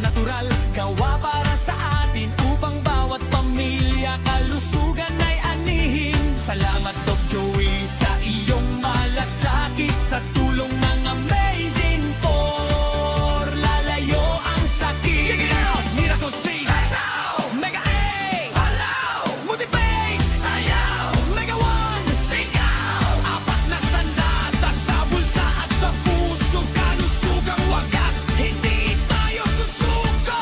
na natural, gawa para sa atin upang bawat pamilya kalusugan ay anihin. Salamat Doc Joey sa iyong malasakit, sa tulong ng Amazing Four. Lalayo ang sakit. Check it out! Miracle C, Mega A, Motivate, Sayaw, Mega One, Sigaw. Apat na sandata sa bulsa at sa puso, kalusugang wagas, hindi tayo susuko.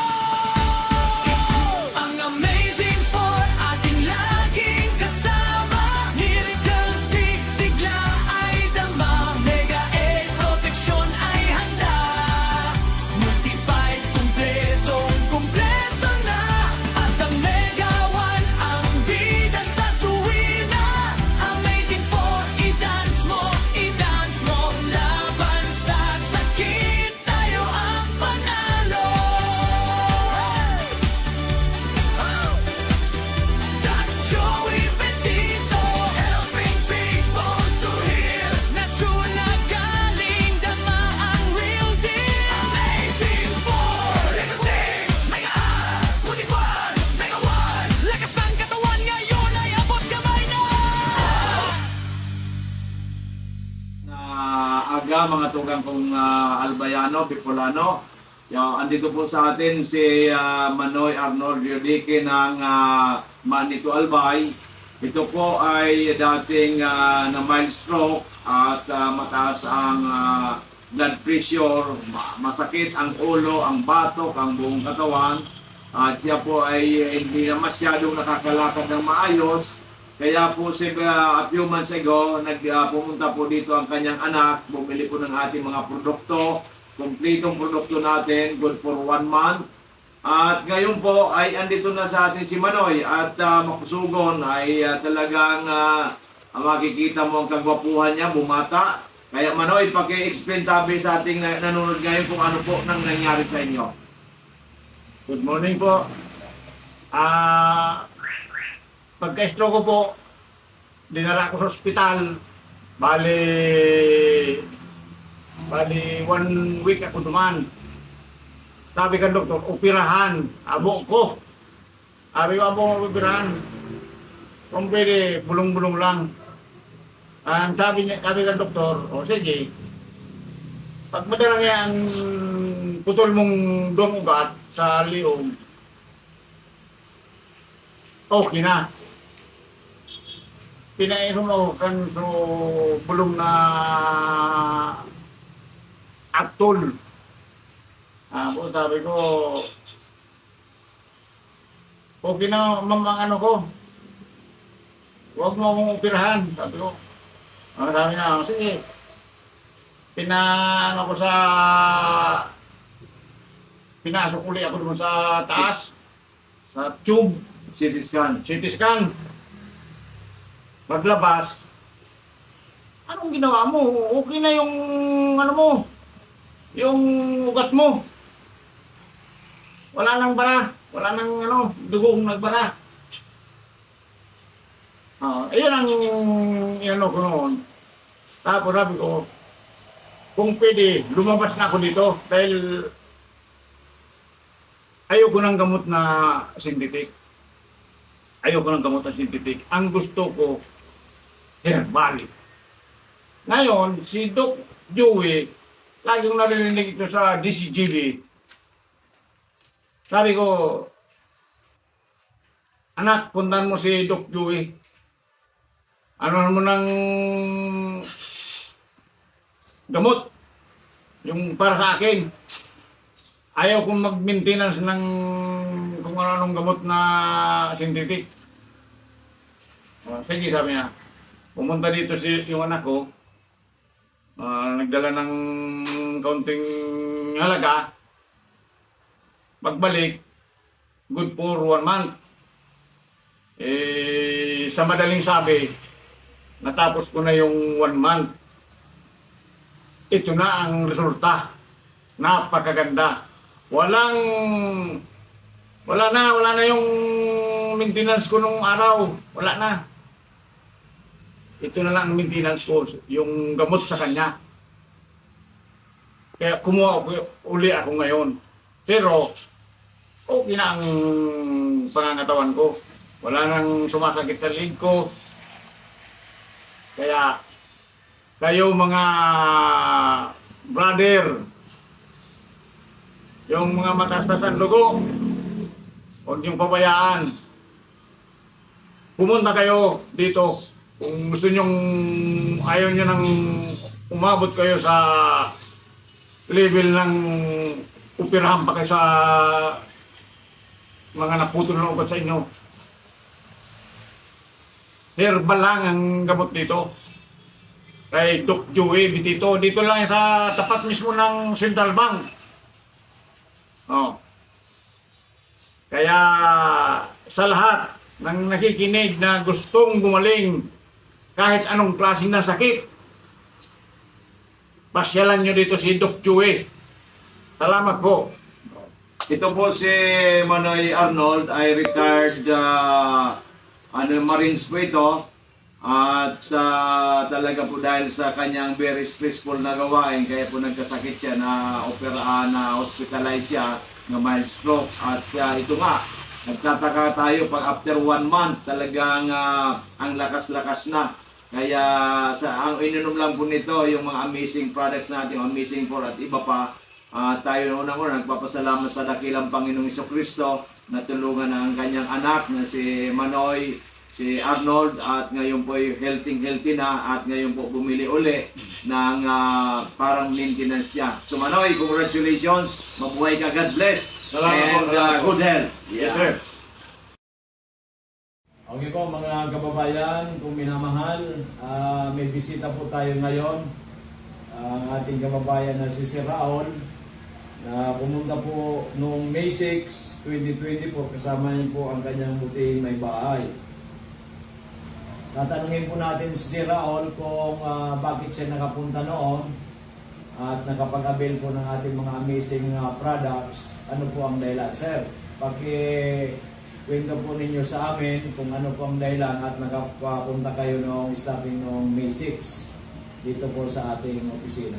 Ang Amazing Four ating laging kasama. Miracle C, sigla ay dama. Mega A, proteksyon ay handa. Multi-5, kumpletong-kumpleto na. At ang Mega One ang bida sa tuwina. Amazing Four, i-dance mo. Laban sa sakit, tayo ang panalo. Doc Joey Bendito, helping people to heal. Natura galing dama ang real deal. Amazing Four, Legacy, Mega A, Motivate, Mega One. Lakas ng katawan ngayon ay abot kamay na. Aga mga tugang kong Albayano, Bicolano. Andito po sa atin si Manoy Arnold Yodique ng Manito Albay. Ito po ay dating na mild stroke at mataas ang blood pressure, masakit ang ulo, ang batok, ang buong katawan. At siya po ay hindi na masyadong nakakalakad ng maayos. Kaya po a few months ago, pumunta po dito ang kanyang anak, bumili po ng ating mga produkto, kumpletong produkto natin, good for 1 month. At ngayon po ay andito na sa atin si Manoy at makusugon ay talagang makikita mo ang kagwapuhan niya, bumata. Kaya Manoy, paki-explain tabi sa ating nanonood ngayon kung ano po nang nangyari sa inyo. Good morning po. Pagka-stroke ko po, dinala ko sa ospital. Bali 1 week ako duman. Sabi ka doktor, operahan. Abo ko. Sabi ko, abo operahan. Kung pwede, bulong-bulong lang. Sabi ka doktor, o sige, pag madalang yan putol mong duwang ugat sa liog, okay na. Pinainom ako kan so bulong na Actol. Sabi ko, okay na mamang ano ko. Huwag mo akong operahan. Sabi ko, sabi na, sige. Pinasok uli ako doon sa taas, sa tube. CT scan. CT scan. Maglabas. Anong ginawa mo? Okay na yung ano mo. Yung ugat mo. Wala nang bara. Wala nang dugong nagbara. Iyan ang ko noon. Tapos sabi ko, kung pwede, lumabas na ako dito dahil ayoko ng gamot na synthetic. Ayoko ng gamot na synthetic. Ang gusto ko, herbal. Ngayon, si Doc Joey, lagi kong narinig ito sa DCGB. Sabi ko, anak, puntan mo si Doc Joey. Ano mo ng gamot? Yung para sa akin. Ayaw kong mag-maintenance ng kung anong gamot na synthetic. Sige, sabi niya. Pumunta dito yung anak ko. Nagdala ng kaunting halaga. Pagbalik, good for 1 month. Sa madaling sabi, natapos ko na yung 1 month. Ito na ang resulta. Napakaganda. Wala na yung maintenance ko nung araw. Wala na. Ito na lang ang maintenance ko, yung gamot sa kanya. Kaya kumuha uli ako ngayon. Pero, okay na ang pangangatawan ko. Wala nang sumasakit sa leg ko. Kaya, kayo mga brother, yung mga mataas ang dugo, huwag niyong pabayaan. Pumunta kayo dito. Kung gusto nyong, ayaw nyo nang umabot kayo sa level ng upirahan pa kayo sa mga naputol na ugat sa inyo. Herbal lang ang gamot dito. Kay Doc Joey Bitito. Dito lang yan sa tapat mismo ng Central Bank. Oh. Kaya sa lahat ng nakikinig na gustong gumaling kahit anong klase na sakit, pasyalan nyo dito si Doc Joey. Salamat po. Ito po si Manoy Arnold ay retired Marines po ito. At talaga po dahil sa kanyang very stressful na gawain, kaya po nagkasakit siya na na hospitalize siya na mild stroke. At ito nga, nagtataka tayo pag after 1 month talagang ang lakas-lakas na. Kaya ang ininom lang po nito yung mga amazing products natin, Amazing 4 at iba pa. Tayo unang-una nagpapasalamat sa dakilang Panginoong Jesucristo na tulungan ang kanyang anak na si Manoy, si Arnold, at ngayon po healthy na at ngayon po bumili uli ng parang maintenance niya. So Manoy, congratulations, mabuhay ka, God bless, Salamat and po. good health. Yes, sir. Okay po mga kababayan, kung minamahal, may bisita po tayo ngayon. Ang ating kababayan na si Sir Raul, na pumunta po noong May 6, 2020 po, kasama niyo po ang kanyang buting may bahay. Tatanungin po natin si Sir Raul kung bakit siya nakapunta noon at nakapag-avail po ng ating mga amazing products. Ano po ang dahilan? Sir, kwento po ninyo sa amin kung ano po ang dahilan at nakapunta kayo noong starting noong May 6 dito po sa ating opisina.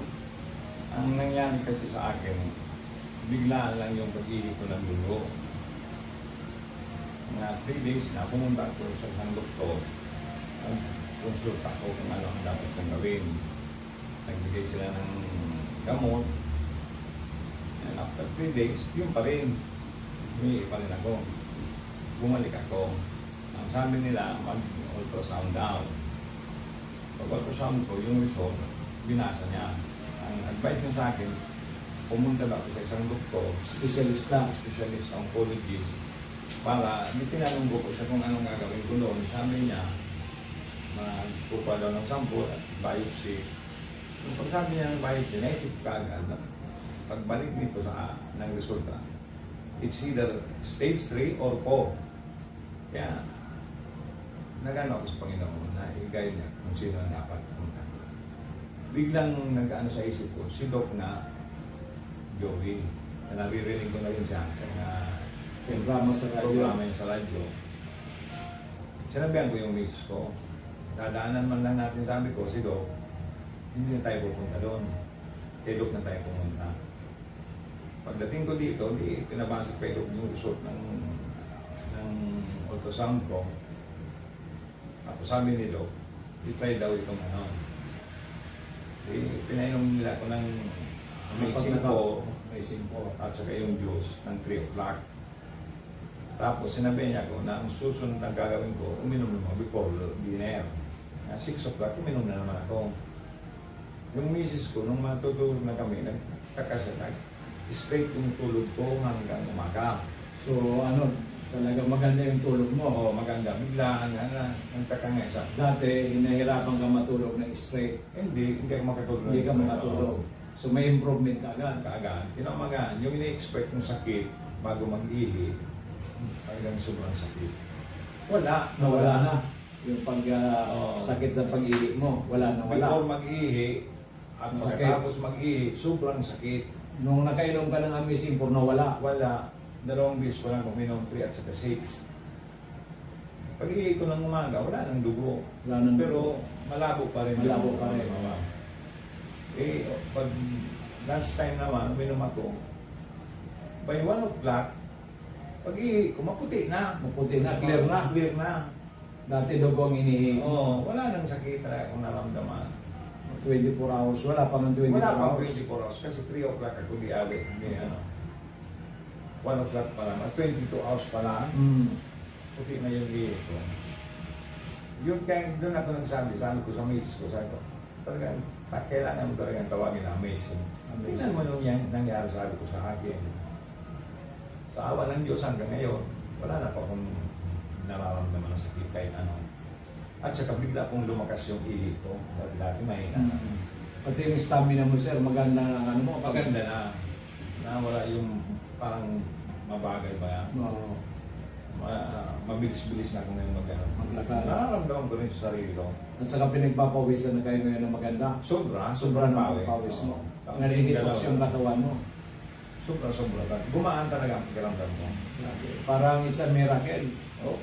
Ang nangyari kasi sa akin, biglaan lang yung pag-ibig ko ng dugo. Mga 3 days na pumunta ko sa isang doktor. Konsulta ko kung ano ang dapat kong gawin. Nagbigay sila ng gamot. And after 3 days, yun pa rin. Humihi pa rin ako. Bumalik ako. Ang sabi nila, mag-ultrasound daw. Pag-ultrasound ko, yung result, binasa niya. Ang advice niya sa akin, pumunta daw ako sa isang doktor, specialist oncologist, para tinanong ko siya kung anong gagawin ko doon. Sabi niya, magpupa daw ng sample at biopsy. Yung pagsabi niya ng biopsy, naisip ka agad na pagbalik nito ng resulta, it's either stage 3 or 4. Kaya, nag-ano ako sa Panginoon na i-guide niya kung sino ang dapat pumunta. Biglang nag-ano sa isip ko, si Doc na Joey, na naririnig ko na rin siya sa mga Programa sa radyo. programa niya sa radyo. Sinabihan ko yung miss ko, dadaanan man lang natin, sabi ko, si Doc, hindi na tayo pupunta doon. Kay Doc na tayo pumunta. Pagdating ko dito, pinabasa kay Doc yung result ng ultrasound ko. Tapos sabi ni Doc, i-try daw itong ano. Pinainom nila ko ng amazing po at saka yung juice ng 3 o'clock. Tapos sinabi niya ko na ang susunod na gagawin ko, uminom naman before dinner. 6 o'clock, uminom na naman ako. Yung misis ko, nung matutulog na kami, nagkakasatag. Straight yung tulog ko hanggang umaga. So talaga maganda yung tulog mo. Oo, maganda. Biglaan nga nagtaka nga isa. Dati, hinahirapan ka matulog ng straight. Hindi ako makatulog. Hindi ka makatulog. So may improvement ka agad. Kaagad. Kinamagaan, yung ini-expect mong sakit bago mag-ihi, talagang sobrang sakit. Nawala na. Yung sakit ng pag-ihi mo, wala. Before mag-ihi, at Masakit. pagkatapos mag-ihi, sobrang sakit. Nung nakainom ka ng Amazing 4, nawala. Wala. 2 beses ko lang uminom, 3 at saka 6. Pag-ihi ko ng umaga, wala nang dugo. Wala nang Pero malabo pa rin. Malabo pa rin. Pag last time naman, uminom ako, by 1 o'clock, kumaputi na. Maputi na, clear na. Clear na. Dati dugong inihi. Oo, wala nang sakit talaga akong naramdaman. 24 hours. Wala pa ng 24 Wala pang hours. 24 hours kasi 3 o'clock ako di agad. Hindi ano. 1 o'clock pa lang. 22 hours pa lang. Puti na yung liit ko. Yun kaya doon ako sabi ko sa misis ko, sabi ko, talagang, kailangan mo talagang tawagin na amazing. Tingnan mo nung yan, nangyari sabi ko sa akin. Sa awa ng Diyos hanggang ngayon, wala na pa akong nararamdaman na sakit kahit ano. At saka bigla pong lumakas yung ihip ko. Dati mahina na. Pati yung stamina mo, sir, maganda na ano mo. Maganda na. Nawala yung parang mabagal ba yan. Oo. Mabilis-bilis na ako ngayon Maglakad. Nararamdaman ko rin sa sarili ko. At saka pinagpapawisan na kayo ngayon na maganda. Sobra. Sobrang pawi. pawis mo. Oo. Nalilitox yung katawan mo. Sobra. Gumaan talaga ang pakiramdam mo. Parang it's a miracle. Oh,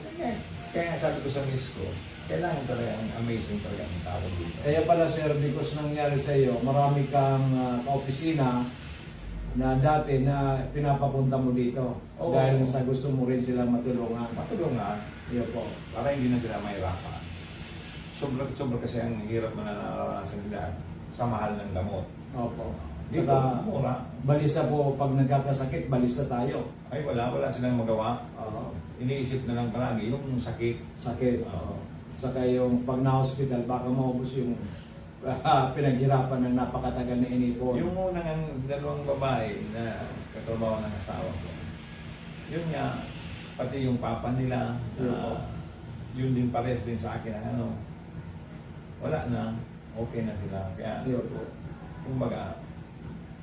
kaya sabi ko sa miss ko, kailangan talaga ang amazing talaga ang tao dito. Kaya pala, sir, because nangyari sa iyo, marami kang kaopisina na dati na pinapapunta mo dito. Oo. Dahil sa gusto mo rin silang matulungan. Matulungan, Iyo po. para hindi na sila mahirapan. Sobra kasi ang hirap mo na nararanasan nila sa mahal ng gamot. Opo. Dito, Saka, mura. balisa po, pag nagkakasakit, balisa tayo. Ay wala silang magawa. Oo. Iniisip na lang palagi yung sakit. Sakit. Oo. Saka yung pag na-hospital, baka maubos yung pinaghirapan ng napakatagal na inipon. Yung unang dalawang babae na katrabaho ng asawa ko, yun nga, pati yung papa nila, yun din pares din sa akin ang ano, wala na, okay na sila. Kaya, Iyo po. kumbaga,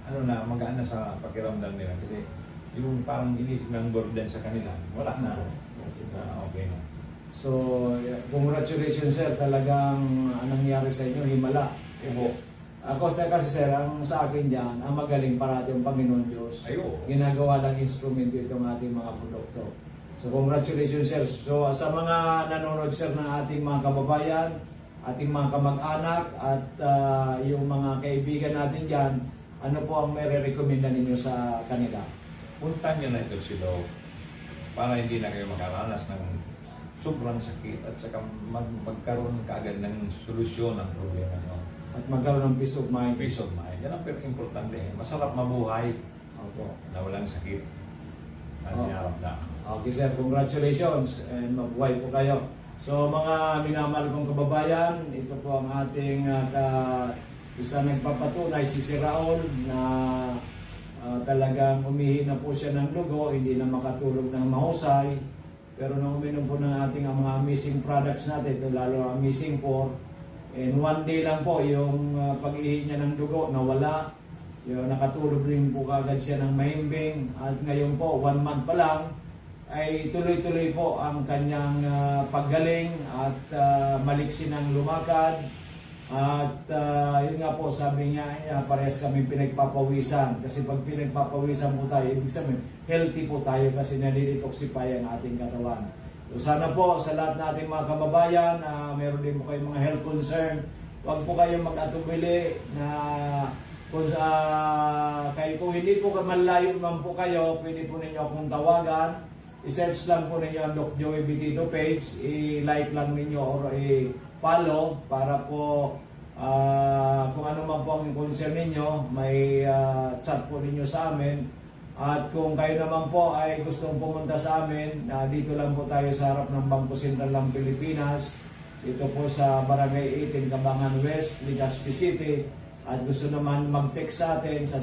ano na, magaan na sa pakiramdam nila kasi yung parang inisip ng burden sa kanila, wala na. Okay na. So, congratulations, sir. Talagang anong nangyari sa inyo, himala. Ibo. Ako kasi sir, ang sa akin dyan, ang magaling parati ang Panginoon Diyos. Ayo. Ginagawa ng instrumento itong ating mga produkto. So congratulations, sir. So sa mga nanonood, sir, ng ating mga kababayan, ating mga kamag-anak, at yung mga kaibigan natin dyan, ano po ang mere-recommenda ninyo sa kanila? Puntan nyo na ito si Doc para hindi na kayo makaranas ng sobrang sakit at saka magkaroon kaagad ng solusyon ng problema nyo. At magkaroon ng peace of mind. Peace of mind. Yan ang importante. Masarap mabuhay Opo. na walang sakit na Oh. niyaramdam. Okay, sir, congratulations and mabuhay po kayo. So mga minamahal kong kababayan, ito po ang ating isa nagpapatunay, si Sir Raul, na talagang umihi na po siya ng dugo, hindi na makatulog ng mahusay. Pero nung uminom po ng ating mga amazing products natin, ito lalo ang Amazing 4, and one day lang po yung pag-ihi niya ng dugo nawala. Yung nakatulog rin po kagad siya ng mahimbing, at ngayon po 1 month pa lang ay tuloy-tuloy po ang kanyang paggaling at maliksin ng lumakad. At yun nga po, sabi niya, parehas kami pinagpapawisan. Kasi pag pinagpapawisan po tayo, ibig sabihin, healthy po tayo kasi nalilitoxify ang ating katawan. So sana po sa lahat nating mga kababayan, meron din po kayong mga health concern, huwag po kayong mag-atubili na kung hindi po malayo man po kayo, pwede po ninyo akong tawagan. I-search lang po ninyo ang Doc Joey Bitito page, i-like lang ninyo or i-follow para po kung ano man po ang concern ninyo, may chat po ninyo sa amin. At kung kayo naman po ay gustong pumunta sa amin, dito lang po tayo sa harap ng Bangko Sentral ng Pilipinas. Dito po sa Barangay 18, Cabangan West, Legazpi City. At gusto naman mag-text sa atin sa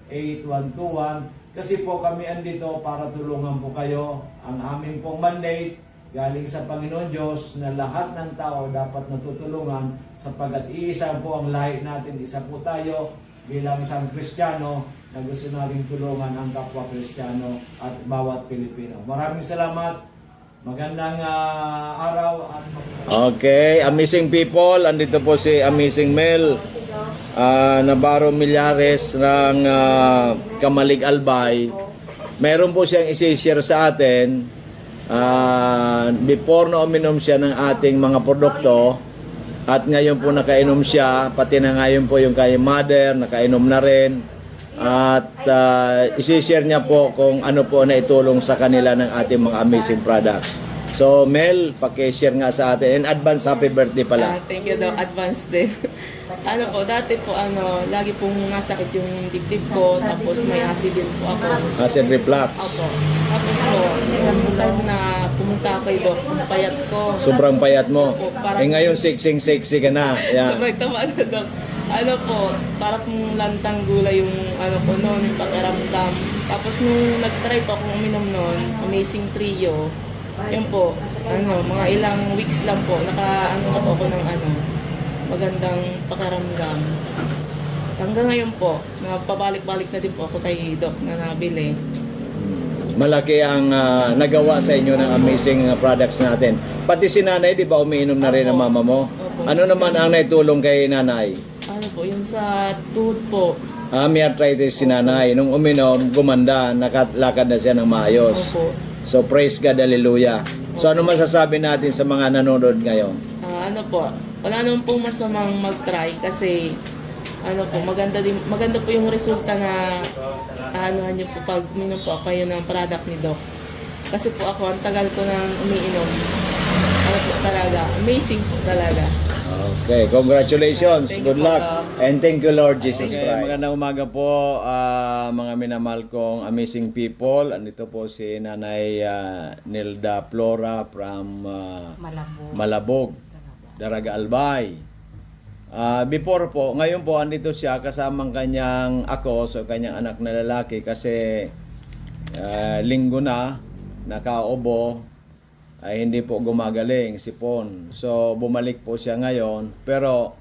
0998-975-8121. Kasi po kami andito para tulungan po kayo. Ang aming pong mandate galing sa Panginoon Diyos na lahat ng tao dapat natutulungan sapagkat iisa po ang lahi natin. Isa po tayo bilang isang Kristiyano na gusto natin tulungan ang kapwa Kristiyano at bawat Pilipino. Maraming salamat. Magandang araw at Okay, amazing people. Andito po si Amazing Mel Navarro Millares ng Kamalig Albay. Meron po siyang isi-share sa atin before na uminom siya ng ating mga produkto at ngayon po nakainom siya, pati na ngayon po yung kay mother nakainom na rin. at isi-share niya po kung ano po na itulong sa kanila ng ating mga amazing products. So Mel, paki-share nga sa atin. In advance, happy birthday pala. Thank you daw, advance din. Ano po, dati po lagi pong nasakit yung dibdib ko, tapos may acid din po ako. Acid reflux. Opo. Tapos po, nung time na pumunta ako kay Doc, ang payat ko. Sobrang payat mo. Opo, parang- Eh ngayon, sexy ka na. Yan. Sobrang tama na Doc. Ano po, para pong lantang gulay yung ko noon, yung pakiramdam. Tapos nung nag-try po akong uminom noon, Amazing Trio, yun po, mga ilang weeks lang po, na po ako ng magandang pakiramdam. Hanggang ngayon po, pabalik-balik na din po ako kay Doc na nabili. Malaki ang nagawa sa inyo ng amazing products natin. Pati si nanay, di ba umiinom na rin ang mama mo? Opo. Ano naman ang naitulong kay nanay? Ano po, yung sa tuhod po. May arthritis si nanay. Nung uminom, gumanda, nakalakad na siya ng maayos. Opo. So praise God, hallelujah. So ano masasabi natin sa mga nanonood ngayon? Ano po, wala naman pong masamang mag-try kasi maganda po yung resulta na nyo po pag minom po kayo ng product ni Doc. Kasi po ako, ang tagal ko nang umiinom. Po talaga, amazing po talaga. Okay, congratulations. Thank you Good po, luck. Doc. And thank you, Lord Jesus Christ. Magandang umaga po, mga minamahal kong amazing people. Andito po si Nanay Nilda Flora from Malabog, Daraga Albay. Before po, ngayon po andito siya kasamang kanyang kanyang anak na lalaki kasi linggo na, nakaubo, ay hindi po gumagaling, sipon. So bumalik po siya ngayon, pero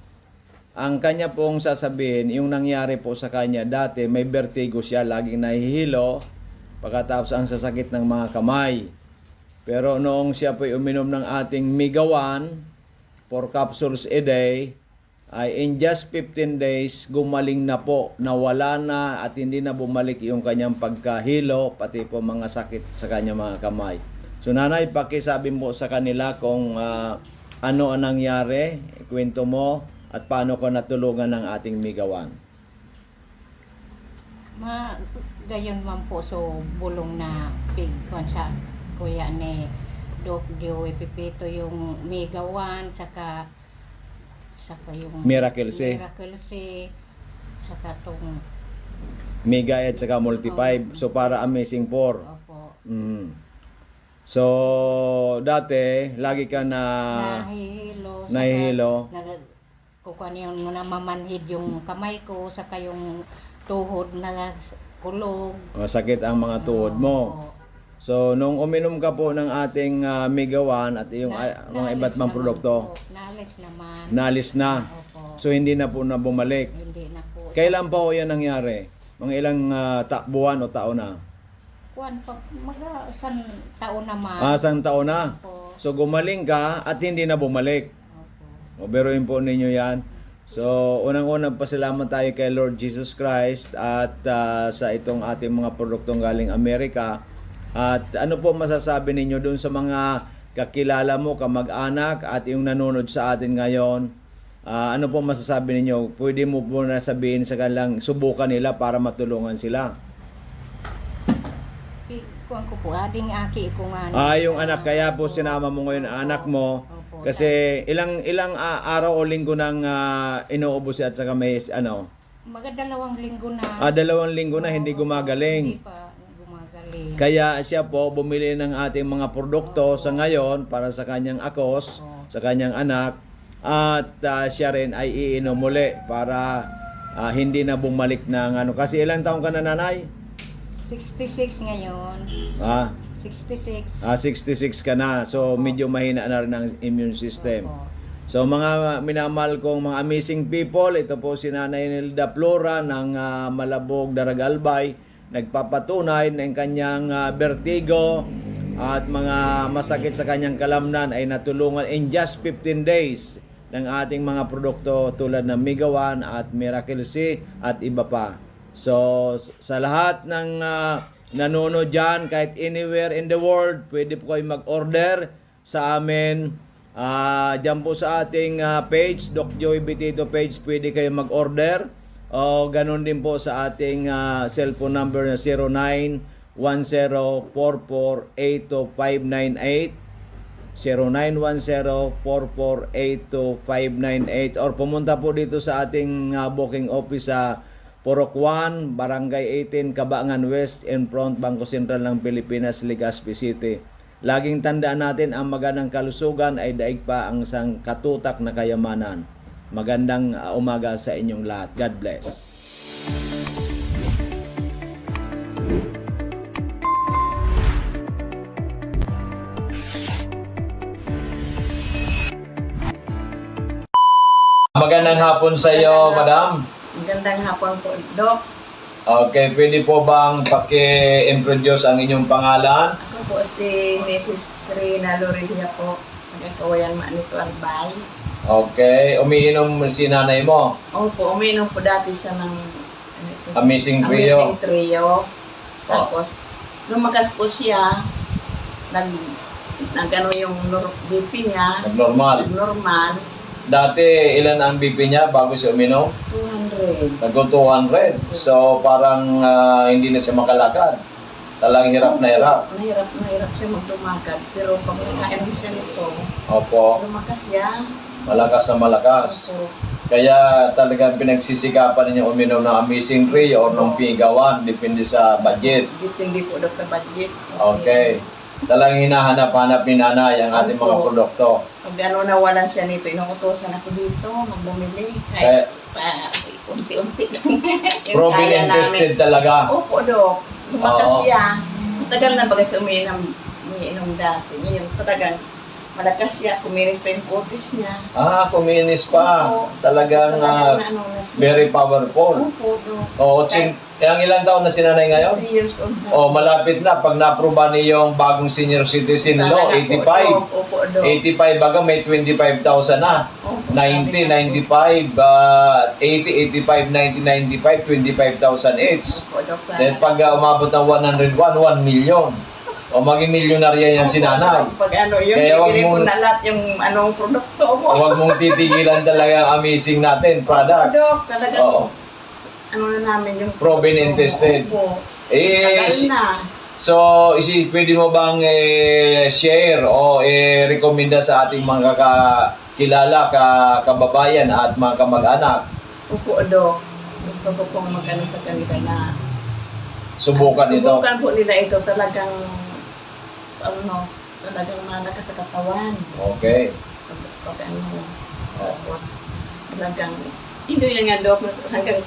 ang kanya pong sasabihin, yung nangyari po sa kanya dati, may vertigo siya, laging nahihilo, pagkatapos ang sasakit ng mga kamay. Pero noong siya po uminom ng ating Migawan, 4 capsules a day, ay in just 15 days, gumaling na po, nawala na at hindi na bumalik yung kanyang pagkahilo, pati po mga sakit sa kanyang mga kamay. So nanay, pakisabi mo sa kanila kung ano ang nangyari, kwento mo, at paano ko natulungan ng ating Migawan. Gayon man po, so bulong na pig sa kuya ni Doc Joey Pipito yung Migawan, saka yung Miracle C. Saka tong Mega at saka Multi 5. So para Amazing 4. opo, So dati lagi ka na nahihilo. kukuha yung namamanhid yung kamay ko, saka yung tuhod na kulog. Sakit ang mga tuhod mo. Opo. So nung uminom ka po ng ating Migawan at yung mga iba't ibang produkto, Naalis naman. naalis na. Opo. So hindi na po na bumalik. Hindi na po. Kailan pa po yan nangyari? Mga ilang buwan o taon na? Kuwan pa, isang taon naman. Isang taon na. Opo. So gumaling ka at hindi na bumalik. Opo. O biruin po ninyo yan. So unang-unang pasalamat tayo kay Lord Jesus Christ at sa itong ating mga produktong galing Amerika. At ano po masasabi ninyo dun sa mga kakilala mo, kamag-anak at yung nanonood sa atin ngayon? Ano po masasabi ninyo? Pwede mo po na sabihin sa kanilang subukan nila para matulungan sila. Kuwan ko po, ading aki ko nga. Yung anak, kaya po sinama mo ngayon ang anak mo. Opo. Kasi ilang araw o linggo nang inuubos at saka may Dalawang linggo na. 2 linggo na hindi gumagaling. Hindi pa gumagaling. Kaya siya po bumili ng ating mga produkto sa ngayon para sa kanyang akos, sa kanyang anak, at siya rin ay iinom muli para hindi na bumalik ng Kasi ilang taong ka na, nanay? 66 ngayon. 66. 66 ka na. So medyo mahina na rin ang immune system. Opo. So mga minamahal kong mga amazing people, ito po si Nanay Nilda Flora ng Malabog, Daraga Albay, nagpapatunay ng kanyang vertigo at mga masakit sa kanyang kalamnan ay natulungan in just 15 days ng ating mga produkto tulad ng Migawan at Miracle C at iba pa. So sa lahat ng nanonood dyan, kahit anywhere in the world, pwede po kayo mag-order sa amin. Dyan po sa ating page, Doc Joey Betito page, pwede kayo mag-order. O ganun din po sa ating cellphone number na 0910-4482-598, 0910-4482-598, or pumunta po dito sa ating booking office sa Purok 1, Barangay 18, Cabangan West, in front Bangko Sentral ng Pilipinas, Legazpi City. Laging tandaan natin, ang magandang kalusugan ay daig pa ang isang katutak na kayamanan. Magandang umaga sa inyong lahat. God bless. Magandang hapon sa iyo, madam. Magandang hapon po, Doc. Okay, pwede po bang paki-introduce ang inyong pangalan? Ako po si Mrs. Rina Lorilla po. Nagkakawayan Manito Albay. Okay, umiinom si nanay mo. Opo, uminom po dati sa ng Amazing Trio. Amazing Trio. Tapos, lumagas po siya. Nag-ano yung BP niya. Normal. Normal. Dati, ilan ang BP niya bago siya uminom? 200. Nag 200. So, parang hindi na siya makalakad. Talagang hirap na hirap. Nahirap siya maglumakad. Pero pag nakainom siya nito, Opo, lumakas siya. malakas na malakas. Opo. Kaya talagang pinagsisikapan ninyo uminom ng Amazing Trio or ng Pigawan, depende sa budget. Depende po, Doc, sa budget. Kasi Okay. Talagang hinahanap-hanap ni nanay ang ating mga Opo. produkto. pag nawalan siya nito, inuutosan ako dito, magbumili. Kahit unti-unti lang. Yung Proven kaya interested namin. talaga. Opo, Dok. Lumakas Oo. siya. Matagal na baga siya umiinom dati. Ngayon, talagang malakas siya. Kuminis pa yung putis niya. Kuminis pa. Opo. Talagang Kasi talagang ano na siya. very powerful. Opo, Dok. Oo, ang ilang taon na si nanay ngayon? 3 years old na. Malapit na. Pag na-aproba niyong bagong senior citizen Sana law, na po, 85. Dok. Opo, Dok. 85 baga may 25,000 na. Opo, 90, sabi ko. 95, 80, 85, 90, 95, 25,000 each. Opo, Dok. Sana. Then pag umabot ng 101, 1 million. O maging milyonarya yan si nanay. Pag ano, yung Kaya wag bibili ko mong- na lahat yung anong produkto mo. Huwag mong titigilan talaga ang amazing natin, products. Dok, talagang Oo. ano na namin yung Proven and tested. Opo. Eh, Tagal na. so, pwede mo bang share o rekomenda sa ating mga kakilala, kababayan at mga kamag-anak? Opo, Dok. Gusto ko pong mag-ano sa kanila na Subukan ito. subukan po nila ito talagang talagang malakas sa katawan. Okay. Pag ano, tapos talagang hindi yan nga, Dok, hanggang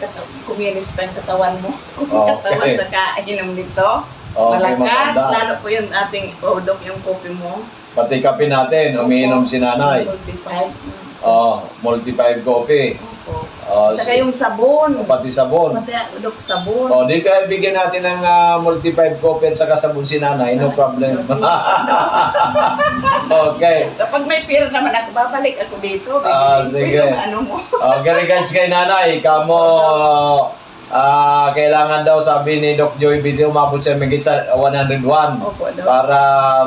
kuminis pa yung katawan mo. Katawan sa kainom nito. Okay, Malakas, maganda. lalo po yung ating Dok, yung kopi mo. Pati kape natin, umiinom si nanay. 45. Multi-5 coffee. Opo. Oh, Saka yung sabon. Pati sabon. Pati, Dok, sabon. Di kaya bigyan natin ng multi-5 coffee at saka sabon si nanay, no problem. Okay. Kapag may pera naman ako, babalik ako dito. Sige. Yung ano mo. Okay, regards kay nanay, kamo kailangan daw, sabi ni Doc Joy Video, umabot siya magigit sa 101 Opo, Dok. para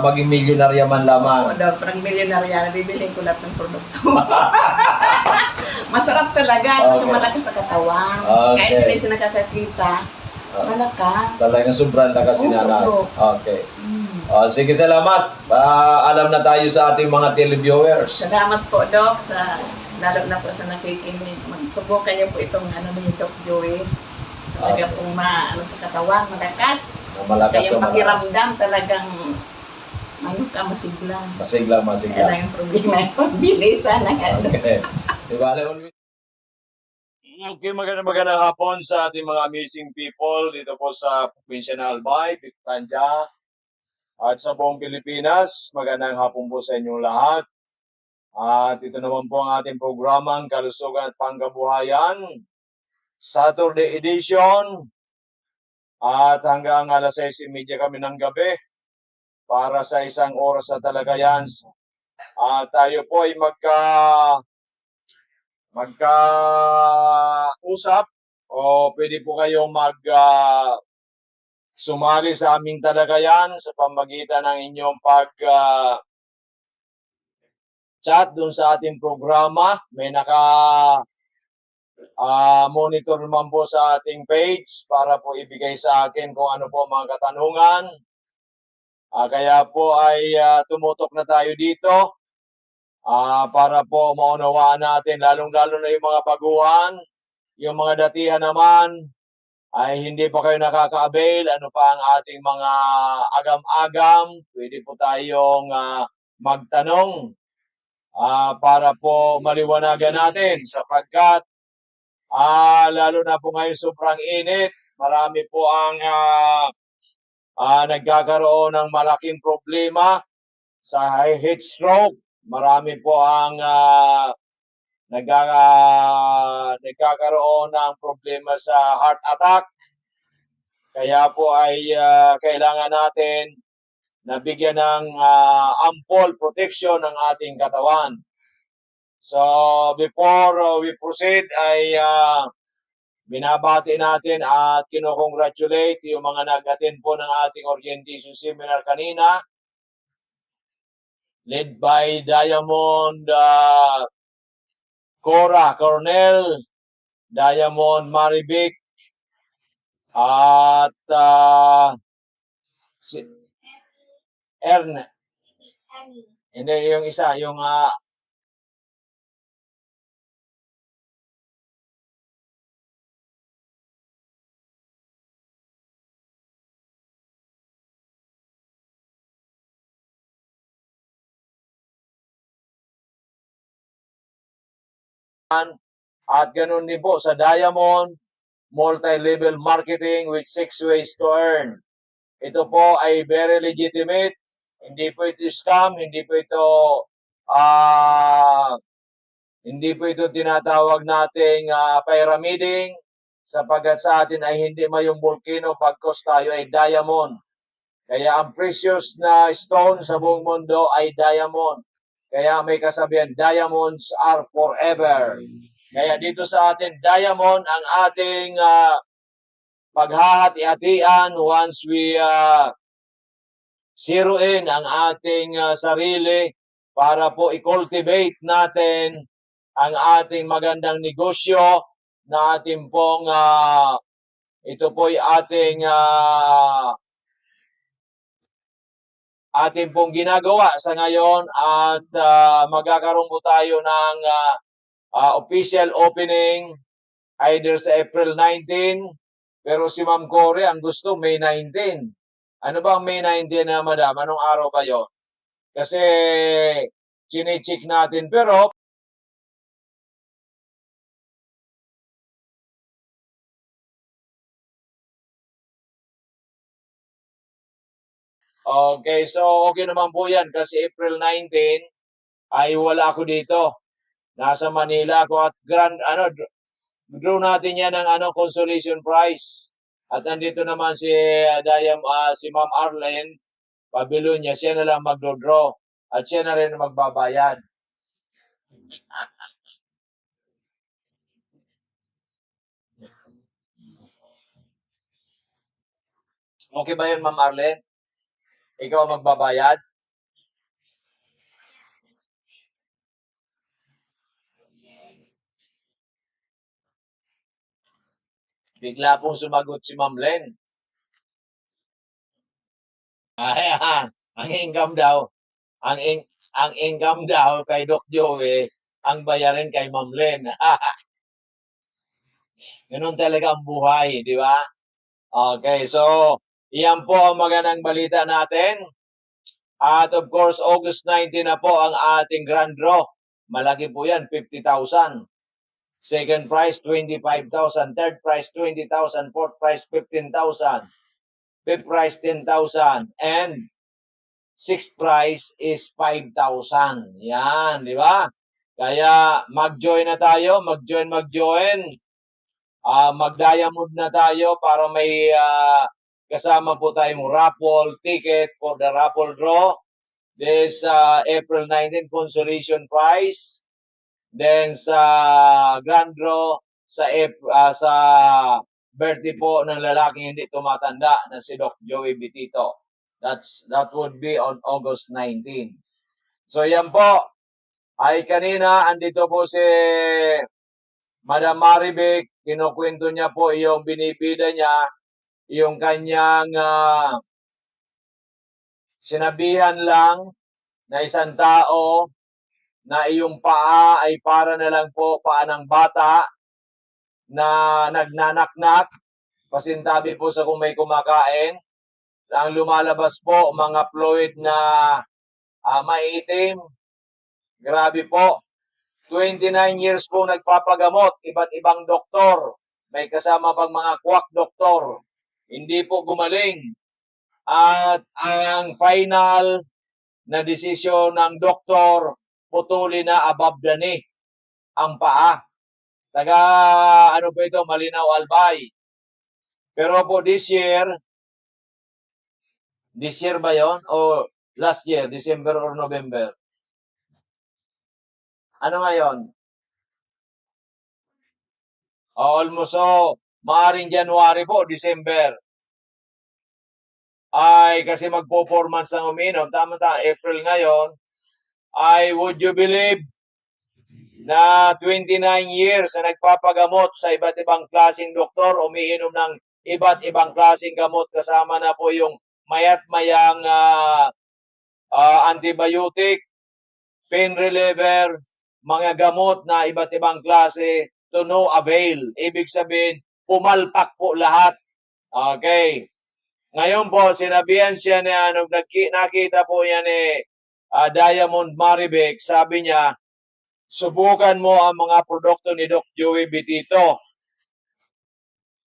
maging milyonarya man lamang. Opo, Dok. Parang milyonarya, bibiling ko lahat ng produkto. Masarap talaga, saka Okay. malakas sa katawan. Okay. Kahit sila siya nakakakita, malakas. Talagang sobrang lakas si Oo, nanay. Doc. Okay. Mm. Sige, salamat. Alam na tayo sa ating mga televiewers. Salamat po, Dok, lalo na po sa nakikinig. Subukan niyo po itong ni Doc Joey. Talaga pong sa katawan, malakas. Malakas Kaya o malakas. makiramdam talagang masigla. Masigla. Kaya lang yung problema yung pagbilisan ng ano. Okay. Diba, always... Okay, magandang hapon sa ating mga amazing people dito po sa probinsya ng Albay, Pictanja, at sa buong Pilipinas. Magandang hapon po sa inyong lahat. At ito naman po ang ating programang Kalusugan at Pangkabuhayan, Saturday edition. At hanggang alas 6:30 kami ng gabi para sa isang oras na talaga yan. At tayo po ay magka-usap o pwede po kayong sumali sa aming talagayan sa pamagitan ng inyong chat dun sa ating programa. May monitor naman po sa ating page para po ibigay sa akin kung ano po mga katanungan. Kaya po ay tumutok na tayo dito para po maunawaan natin, lalong-lalo na yung mga baguhan, yung mga datihan naman, ay hindi pa kayo nakaka-avail, ano pa ang ating mga agam-agam, pwede po tayong magtanong para po maliwanagan natin sapagkat lalo na po ngayon sobrang init, marami po ang nagkakaroon ng malaking problema sa heat stroke, marami po ang nagkakaroon ng problema sa heart attack. Kaya po ay kailangan natin na bigyan ng ample protection ng ating katawan. So before we proceed ay binabati natin at kinocongratulate yung mga nag-attend po ng ating orientation seminar kanina, led by Diamond Cora Cornell, Diamond Marivic, at si Erne. Hindi, yung isa, yung at ganun din po sa Diamond Multi-Level Marketing with 6 ways to earn. Ito po ay very legitimate. Hindi po ito scam, hindi po ito tinatawag nating pyramiding sapagkat sa atin ay hindi mayong volcano pagkos tayo ay diamond. Kaya ang precious na stone sa buong mundo ay diamond. Kaya may kasabihan, diamonds are forever. Kaya dito sa atin, diamond ang ating paghahati-hatian once we zero in ang ating sarili para po i-cultivate natin ang ating magandang negosyo na ating pong ito po ay ating pong ginagawa sa ngayon at magkakaroon po tayo ng official opening either sa April 19, pero si Ma'am Cory ang gusto May 19. Ano ba ang May 19 na madam? Anong araw ba yun? Kasi chine-check natin pero okay, so okay naman po yan kasi April 19 ay wala ako dito. Nasa Manila ako at draw natin yan ng consolation prize. At andito naman si si Ma'am Arlene Pabilonia, siya na lang magdo-draw at siya na rin magbabayad. Okay ba yun, Ma'am Arlene? Ikaw ang magbabayad? Bigla pong sumagot si Ma'am Len. Ang income daw, ang income daw kay Doc Joey, ang bayarin kay Ma'am Len. Ganun talaga ang buhay, di ba? Okay, so iyan po ang magandang balita natin. At of course, August 19 na po ang ating grand draw. Malaki po yan, 50,000. Second prize, 25,000. Third prize, 20,000. Fourth prize, 15,000. Fifth prize, 10,000. And sixth prize is 5,000. Yan, di ba? Kaya mag-join na tayo. Mag-join. Mag-diamond na tayo para may kasama po tayong raffle ticket for the raffle draw. This April 19 consolation prize. Then sa grand draw sa birthday po ng lalaking hindi tumatanda na si Doc Joey Bitito. That would be on August 19. So yan po ay kanina andito po si Madam Maribek, kinukwento niya po yung binibida niya, yung kanyang sinabihan lang na isang tao na iyong paa ay para na lang po paa ng bata na nagnanaknak, pasintabi po sa kung may kumakain. Ang lumalabas po, mga fluid na maiitim. Grabe po. 29 years po nagpapagamot, iba't ibang doktor. May kasama pang mga quack doktor. Hindi po gumaling. At ang final na desisyon ng doktor, putulin na above the knee ang paa. Taga, ano po ito, Malinaw Albay. Pero po this year ba yon o last year, December or November? Ano ngayon? Almost maaaring January po, December. Ay, kasi magpo-4 months ang uminom. Tama-tama, April ngayon. Ay, would you believe na 29 years na nagpapagamot sa iba't ibang klaseng doktor, umiinom ng iba't ibang klaseng gamot, kasama na po yung mayat-mayang antibiotic, pain reliever, mga gamot na iba't ibang klase, to no avail. Ibig sabihin, pumalpak po lahat. Okay. Ngayon po, sinabihan siya na nung nakita po yan ni Diamond Maribek, sabi niya, subukan mo ang mga produkto ni Doc Joey Betito.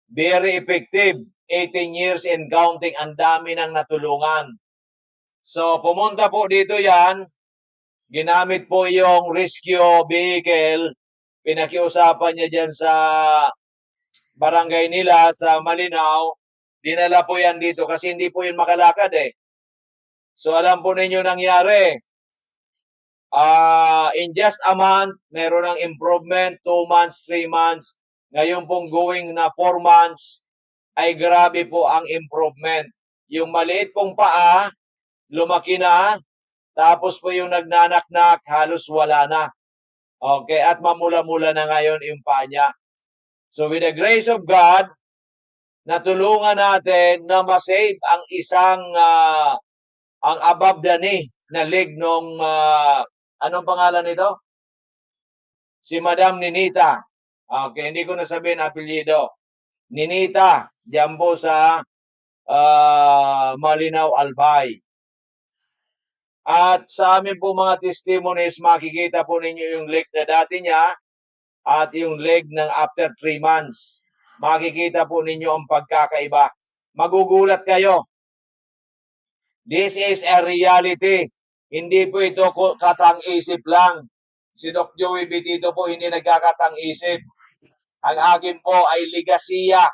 Very effective. 18 years and counting, ang dami nang natulungan. So, pumunta po dito yan, ginamit po yung rescue vehicle, pinakiusapan niya dyan sa barangay nila sa Malinaw, dinala po yan dito kasi hindi po yun makalakad eh. So alam po ninyo nangyari, in just a month, meron ng improvement, 2 months, 3 months, ngayon pong going na 4 months, ay grabe po ang improvement. Yung maliit pong paa, lumaki na, tapos po yung nagnanaknak, halos wala na. Okay, at mamula-mula na ngayon yung paa niya. So with the grace of God, natulungan natin na masave ang isang, ang above the knee na leg nung, anong pangalan nito? Si Madam Ninita. Okay, hindi ko nasabihin apelyido. Ninita, diyan po sa Malinaw Albay. At sa amin po mga testimonies, makikita po ninyo yung leg na dati niya at yung leg ng after 3 months. Makikita po ninyo ang pagkakaiba. Magugulat kayo. This is a reality. Hindi po ito katang-isip lang. Si Doc Joey Betito po hindi nagkakatang-isip. Ang akin po ay legasiya.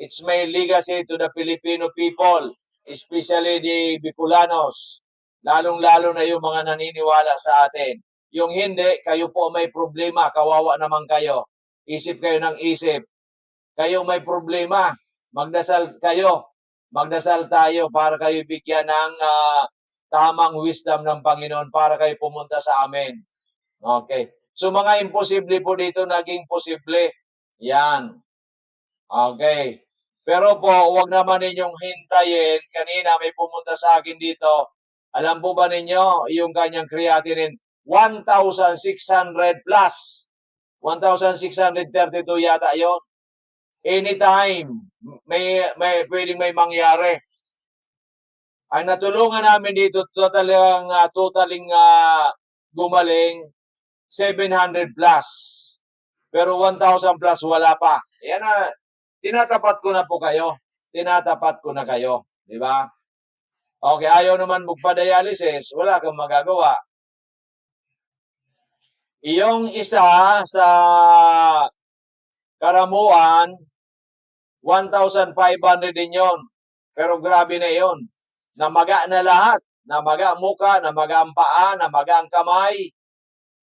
It's my legacy to the Filipino people, especially the Bicolanos. Lalong-lalo na yung mga naniniwala sa atin. Yung hindi, kayo po may problema, kawawa naman kayo. Isip kayo ng isip. Kayo may problema, magdasal kayo. Magdasal tayo para kayo bigyan ng tamang wisdom ng Panginoon para kayo pumunta sa amin. Okay. So mga imposible po dito naging posible. Yan. Okay. Pero po, huwag naman ninyong hintayin. Kanina may pumunta sa akin dito. Alam po ba ninyo, yung kanyang creatinine, 1,600 plus. 1,632 yata yon. Anytime, pwedeng may mangyari. Ang natulungan namin dito, totaling gumaling, 700 plus. Pero 1,000 plus wala pa. Yan na, tinatapat ko na po kayo. Tinatapat ko na kayo. Di ba? Okay, ayaw naman magpa-dialysis, wala kang magagawa. Iyong isa sa karamuan, 1,500 din yon. Pero grabe na yon. Namaga na lahat. Namaga muka, namaga ang paa, namaga ang kamay.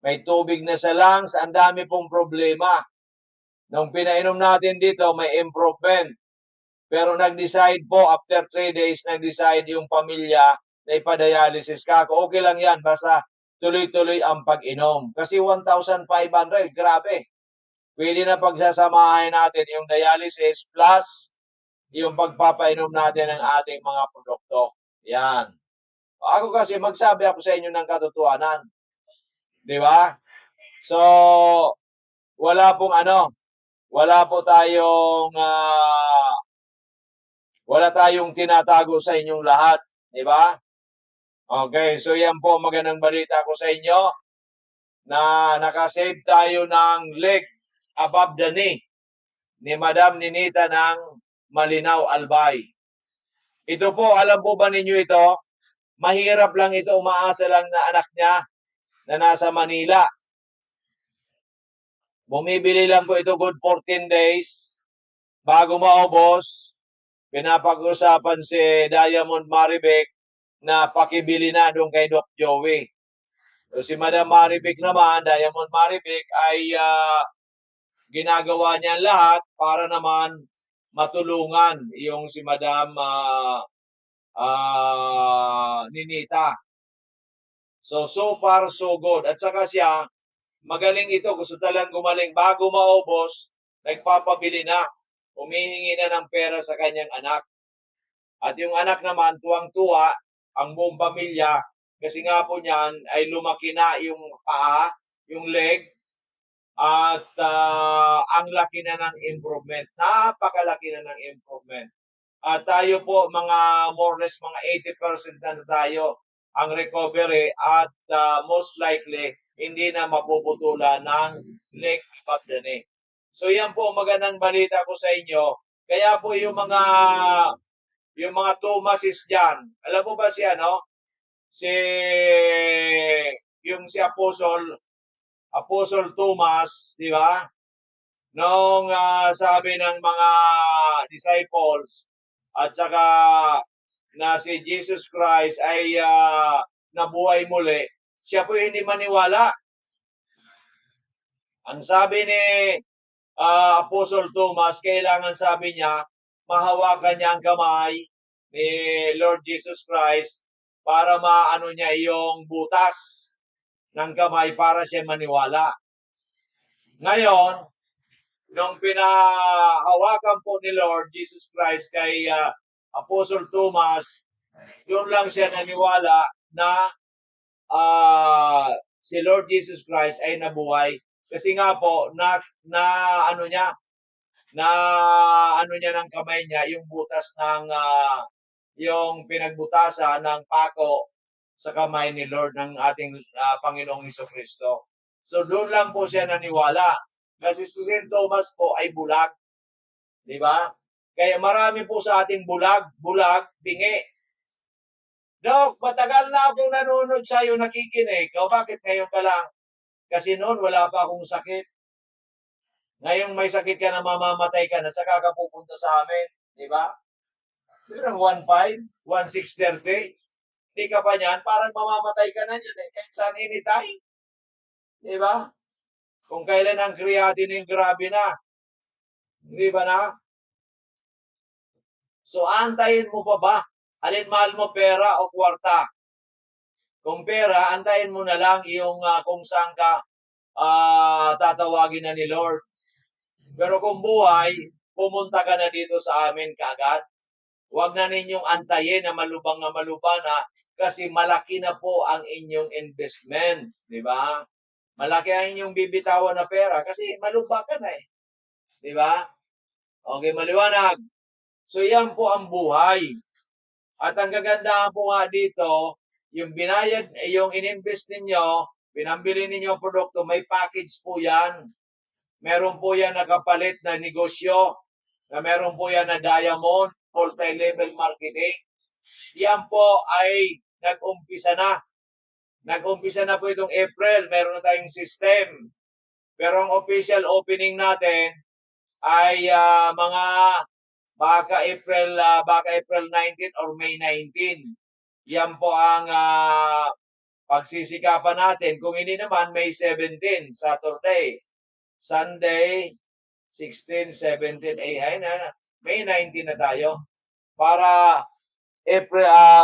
May tubig na sa lungs. Ang dami pong problema. Nung pinainom natin dito, may improvement. Pero nag-decide po, after 3 days, nag-decide yung pamilya na ipadialysis ka. Okay lang yan, basta tuloy-tuloy ang pag-inom. Kasi 1,500, grabe. pwede na pagsasamahin natin yung dialysis plus yung pagpapainom natin ng ating mga produkto. Yan. Ako kasi magsabi ako sa inyo ng katotohanan. Di ba? So, wala pong wala po tayong wala tayong tinatago sa inyong lahat, di ba? Okay, so yan po magandang balita ko sa inyo na nakasave tayo ng leg above the knee ni Madam Ninita ng Malinaw Albay. Ito po, alam po ba ninyo ito? Mahirap lang ito, umaasa lang na anak niya na nasa Manila. Bumibili lang po ito good 14 days. Bago maubos, pinapag-usapan si Diamond Maribek na pakibili na doon kay Doc Joey. So si Madam Maribek naman, Diamond Maribek ay ginagawa niya lahat para naman matulungan yung si Madam Ninita. So far, so good. At saka siya, magaling ito. Gusto talang gumaling. Bago maubos, nagpapabili na. Humihingi na ng pera sa kanyang anak. At yung anak naman, tuwang-tuwa, ang buong pamilya, kasi nga po niyan ay lumaki na yung paa, yung leg, at ang laki na ng improvement. Napakalaki na ng improvement. At tayo po, mga more or less, mga 80% na tayo ang recovery at most likely, hindi na mapuputulan ng leg above the knee. So yan po magandang balita ko sa inyo. Kaya po yung mga Thomases diyan. Alam mo ba si si Apostle Thomas, di ba? Nung sabi ng mga disciples at saka na si Jesus Christ ay nabuhay muli, siya po hindi maniwala. Ang sabi ni Apostle Thomas, kailangan sabi niya, mahawakan niya ang kamay ni Lord Jesus Christ para maano niya yung butas ng kamay para siya maniwala. Ngayon, nung pinahawakan po ni Lord Jesus Christ kay Apostle Thomas, yun lang siya naniwala na si Lord Jesus Christ ay nabuhay. Kasi nga po, ano niya ng kamay niya, yung butas ng, yung pinagbutasan ng pako sa kamay ni Lord ng ating Panginoong Jesucristo. So doon lang po siya naniwala. Kasi si St. Thomas po ay bulag. Di ba? Kaya marami po sa ating bulag, bingi. Dok, matagal na akong nanonood sa'yo, nakikinig. O bakit ngayon ka lang? Kasi noon wala pa akong sakit. Ngayon may sakit ka na, mamamatay ka na, saka ka pupunta sa amin. Di ba? Parang 1.5, 1.630. Hindi ka pa niyan, parang mamamatay ka na niyan. Kahit saan anytime. Di ba? Kung kailan ang creatinine, grabe na. Di ba na? So, antayin mo pa ba? Alin mahal mo, pera o kwarta? Kung pera, antayin mo na lang yung kung saan ka tatawagin na ni Lord. Pero kung buhay, pumunta ka na dito sa amin kaagad. Huwag na ninyong antayin na malubang na kasi malaki na po ang inyong investment. Di ba? Malaki ang inyong bibitawan na pera kasi malubang ka na eh. Di ba? Okay, maliwanag. So yan po ang buhay. At ang kagandahan po nga dito, yung binayad, yung ininvest ninyo, pinambili ninyo ang produkto, may package po yan. Meron po yan nakapalit na negosyo, na meron po yan na diamond, multi-level marketing. Yan po ay nag-umpisa na. Nag-umpisa na po itong April, meron na tayong system. Pero ang official opening natin ay mga baka April 19 or May 19. Yan po ang pagsisikapan natin. Kung hindi naman, May 17, Saturday. Sunday, 16, 17, May 19 na tayo. Para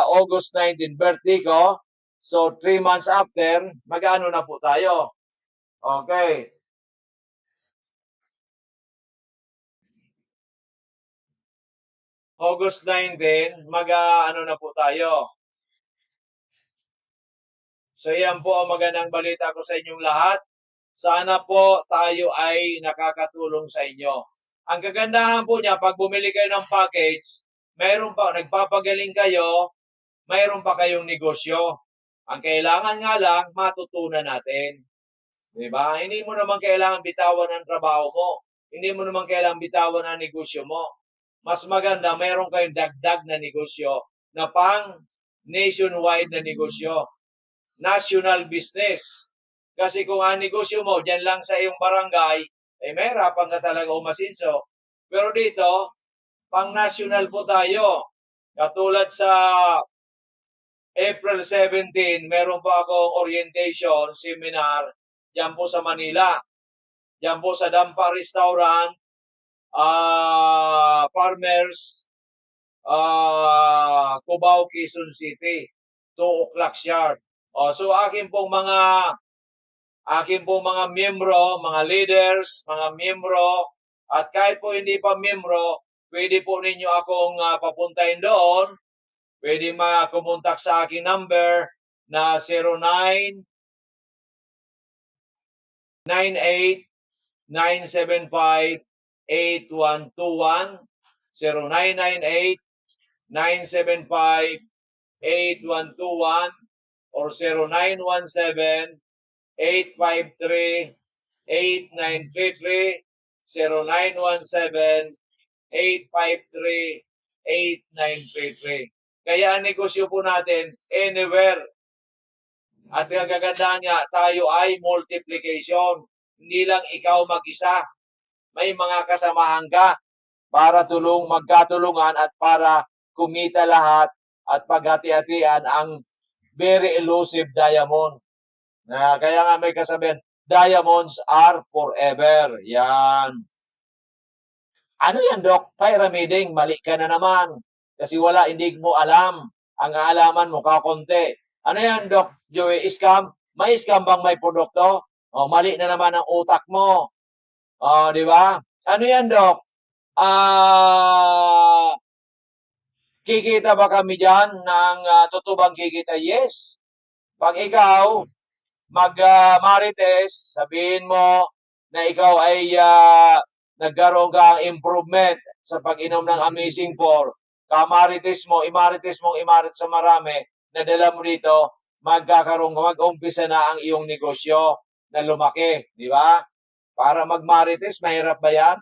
August 19, birthday ko. So, 3 months after, mag-ano na po tayo. Okay. August 19, ano na po tayo. So yan po ang magandang balita ko sa inyong lahat. Sana po tayo ay nakakatulong sa inyo. Ang kagandahan po niya, pag bumili kayo ng package, mayroon pa, nagpapagaling kayo, mayroon pa kayong negosyo. Ang kailangan nga lang, matutunan natin. Diba? Hindi mo naman kailangan bitawan ang trabaho mo. Hindi mo naman kailangan bitawan ang negosyo mo. Mas maganda, mayroon kayong dagdag na negosyo na pang nationwide na negosyo. National business. Kasi kung ang negosyo mo dyan lang sa iyong barangay, eh may hirapan ka talaga umasinso. Pero dito, pang national po tayo. Katulad sa April 17, meron pa akong orientation seminar dyan po sa Manila. Dyan po sa Dampa Restaurant, Farmers, Cubao, Quezon City. 2 o'clock sharp. So akin pong mga miyembro, mga leaders, mga miyembro, at kahit po hindi pa miyembro, pwede po ninyo akong papuntahin doon. Pwede kumontak sa aking number na 0998 975 8121 0998 975 8121 or 0917 853 8933 0917 853 8933. Kaya ang negosyo po natin, anywhere. At ang kagandahan nga, tayo ay multiplication. Hindi lang ikaw mag-isa. May mga kasamahan ka para magkatulungan at para kumita lahat at paghati-hatian ang very elusive diamond. Kaya nga may kasabihan, diamonds are forever. Yan. Ano yan, Doc? Pyramiding, mali ka na naman. Kasi hindi mo alam. Ang kaalaman mo, kakonti. Ano yan, Doc Joey? Scam? May scam bang may produkto? Mali na naman ang utak mo. Di ba? Ano yan, Doc? Kikita ba kami dyan ng tutubang kikita? Yes. Pag ikaw, marites, sabihin mo na ikaw ay nagkaroon ka improvement sa pag-inom ng Amazing 4, imarites sa marami, nadala mo dito, mag-umpisa na ang iyong negosyo na lumaki, di ba? Para magmarites, mahirap ba yan?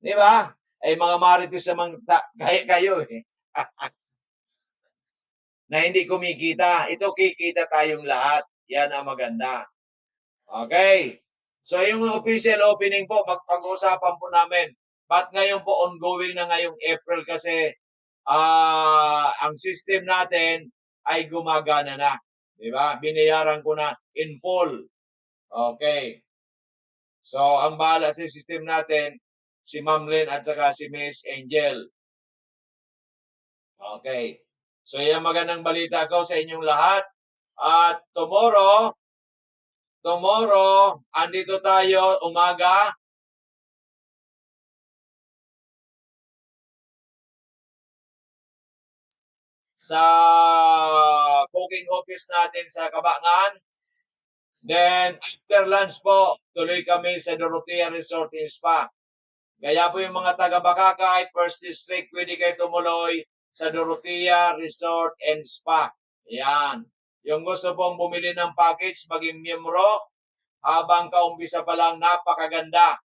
Di ba? Ay mga marites naman kayo eh. Na hindi kumikita. Ito kikita tayong lahat. Yan ang maganda. Okay. So yung official opening po, magpag-uusapan po namin. But ngayon po, ongoing na ngayong April kasi ang system natin ay gumagana na. Diba? Binayaran ko na in full. Okay. So, ang bahala sa system natin, si Ma'am Lynn at saka si Miss Angel. Okay. So, yan magandang balita ko sa inyong lahat. At tomorrow, andito tayo umaga. Sa booking office natin sa Kabangan. Then, after lunch po, tuloy kami sa Dorotea Resort and Spa. Kaya po yung mga taga-Bakakay, First District, pwede kayo tumuloy sa Dorotea Resort and Spa. Yan. Yung gusto pong bumili ng package, maging miyembro, habang kaumpisa pa lang, napakaganda.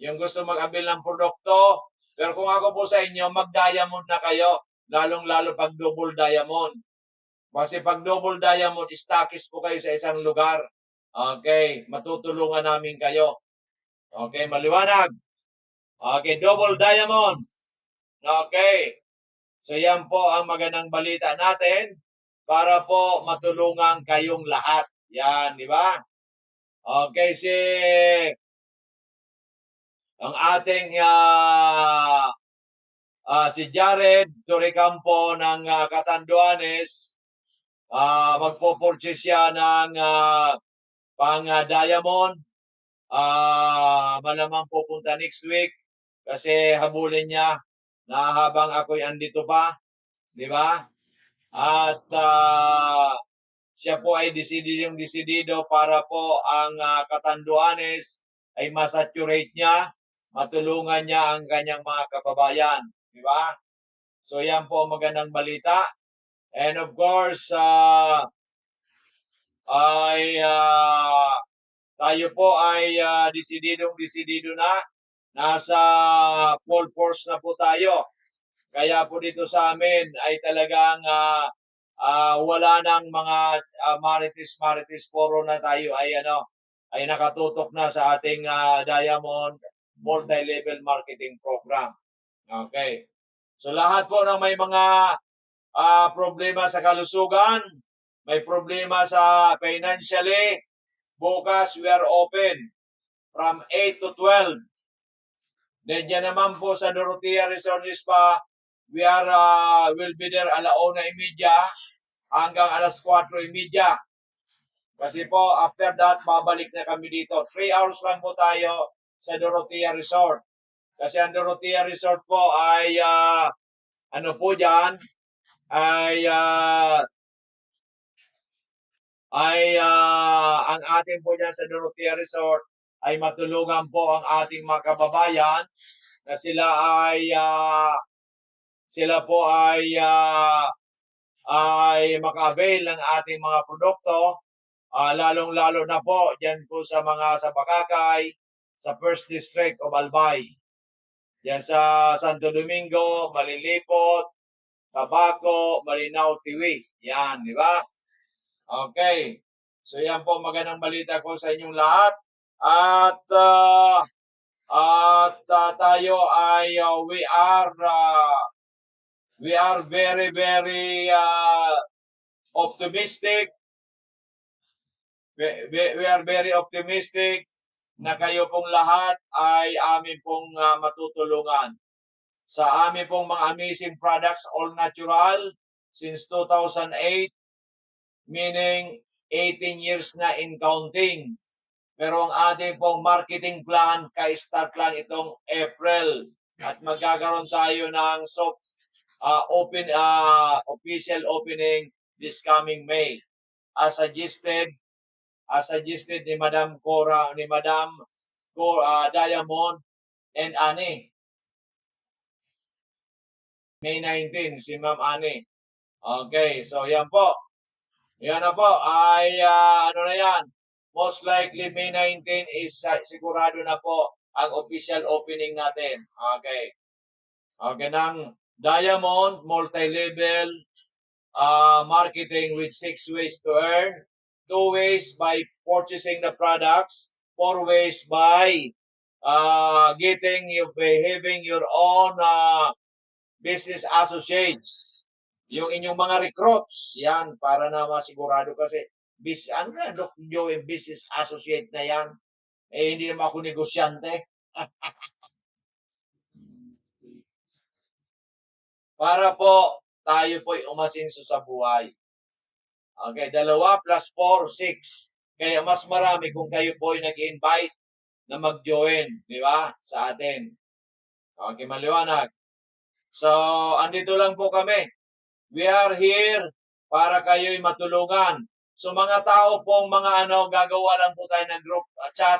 Yung gusto mag-abil ng produkto, pero kung ako po sa inyo, mag-diamond na kayo, lalong-lalo pag double diamond. Kasi pag double diamond, stakis po kayo sa isang lugar. Okay, matutulungan namin kayo. Okay, maliwanag. Okay, double diamond. Okay. So yan po ang magandang balita natin para po matulungan kayong lahat. Yan, di ba? Okay, ang ating si Jared Torrecampo ng Catanduanes, magpo-purchase siya ng pang-diamond. Malamang pupunta next week kasi habulin niya na habang ako'y andito pa, di ba? At siya po ay desidido para po ang Catanduanes ay masaturate niya, matulungan niya ang kanyang mga kababayan. Di ba? So yan po ang magandang balita. And of course, tayo po ay desidido na. Nasa full force na po tayo. Kaya po dito sa amin ay talagang wala nang mga marites puro na tayo ay nakatutok na sa ating Diamond Multi-Level Marketing Program. Okay. So lahat po ng may mga problema sa kalusugan, may problema sa financially, bukas we are open from 8 to 12. Then dyan naman po sa Dorotea Resort Spa, will be there 1:30 hanggang 4:30. Kasi po, after that, babalik na kami dito. 3 hours lang po tayo sa Dorotea Resort. Kasi ang Dorotea Resort po ay, ang atin po dyan sa Dorotea Resort ay matulungan po ang ating mga kababayan na sila po ay maka-avail ng ating mga produkto, lalong-lalo na po dyan po sa Bakakay, sa First District of Albay. Yan sa Santo Domingo, Malilipot, Tabaco, Malinao, Tiwi. Yan, di ba? Okay. So yan po magandang balita ko sa inyong lahat. At tayo ay we are very, very optimistic. We are very optimistic na kayo pong lahat ay amin pong matutulungan. Sa amin pong mga amazing products, all natural, since 2008, meaning 18 years na in counting. Pero ang ating pong marketing plan, ka-start lang itong April. At magkakaroon tayo ng official opening this coming May. As suggested ni Madam Diamond and Annie. May 19, si Ma'am Annie. Okay, so yan po. Yan na po, ay ano na yan. Most likely May 19 is sigurado na po ang official opening natin. Okay. Okay, ng Diamond Multi-Level Marketing with 6 ways to earn. 2 ways by purchasing the products. 4 ways by having your own business associates. Yung inyong mga recruits, yan, para na masigurado kasi, business associate na yan. Eh, hindi naman ako negosyante. Para po, tayo po'y umasinso sa buhay. Okay, 2 plus 4, 6. Kaya mas marami kung kayo po'y nag-invite na mag-join, di ba, sa atin. Okay, maliwanag. So, andito lang po kami. We are here para kayo'y matulungan. So, mga tao pong gagawa lang po tayo ng group chat.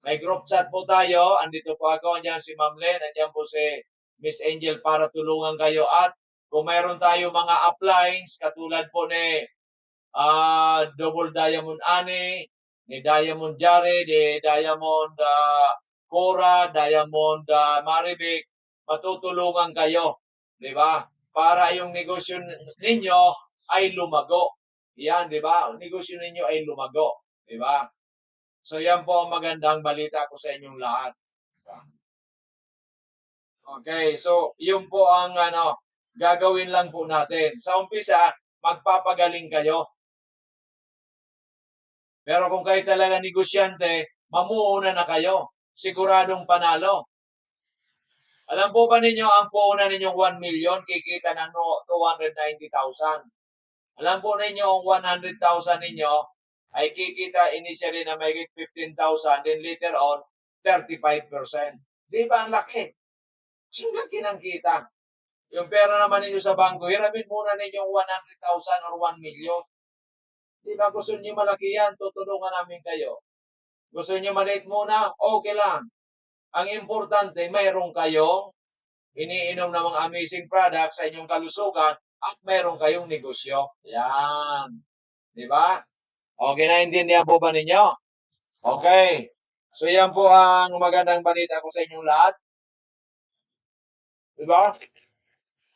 May group chat po tayo. Andito po ako. Andiyan si Ma'am Len. Andiyan po si Miss Angel para tulungan kayo. At kung mayroon tayo mga uplines, katulad po ni Double Diamond Annie, ni Diamond Jare, ni Diamond Cora, Diamond Marivic, matutulungan kayo. Di ba? Para yung negosyo ninyo ay lumago. Yan, di ba? Negosyo ninyo ay lumago. Di ba? So, yan po ang magandang balita ko sa inyong lahat. Okay, so, yun po ang gagawin lang po natin. Sa umpisa, magpapagaling kayo. Pero kung kayo talaga negosyante, mamuuna na kayo. Siguradong panalo. Alam po ba ninyo, ang puuna ninyong 1 million, kikita ng 290,000. Alam po ninyo, ang 100,000 ninyo ay kikita initially na may 15,000, then later on, 35%. Di ba ang laki? Ang laki ng kita. Yung pera naman ninyo sa bangko, hiramin muna ninyo 100,000 or 1 million. Di ba gusto niyo malaki yan, tutulungan namin kayo. Gusto niyo maliit muna, okay lang. Ang importante, mayroon kayong iniinom ng mga amazing products sa inyong kalusugan at mayroon kayong negosyo. Yan. Di ba? Okay, naintindihan po ba ninyo? Okay. So yan po ang magandang balita ko sa inyong lahat. Di ba?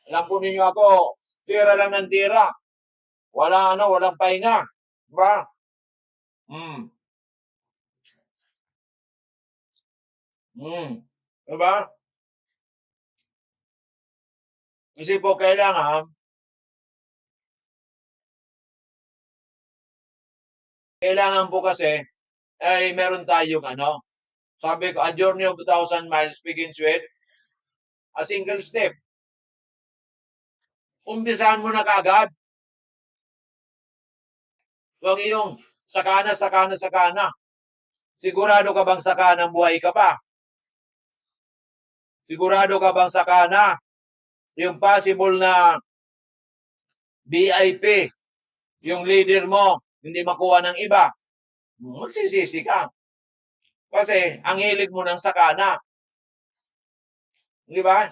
Alam po ninyo ako, tira lang ng tira. Walang pahinga. Di ba? Di ba? Kasi po kailangan po kasi ay meron tayong sabi ko, a journey of 1,000 miles begins with a single step. Umpisahan mo na kaagad. Huwag iyong sakana. Sigurado ka bang sakana buhay ka pa? Sigurado ka bang sakana yung possible na VIP, yung leader mo, hindi makuha ng iba? Magsisisi ka. Kasi ang hilig mo ng sakana. Di ba?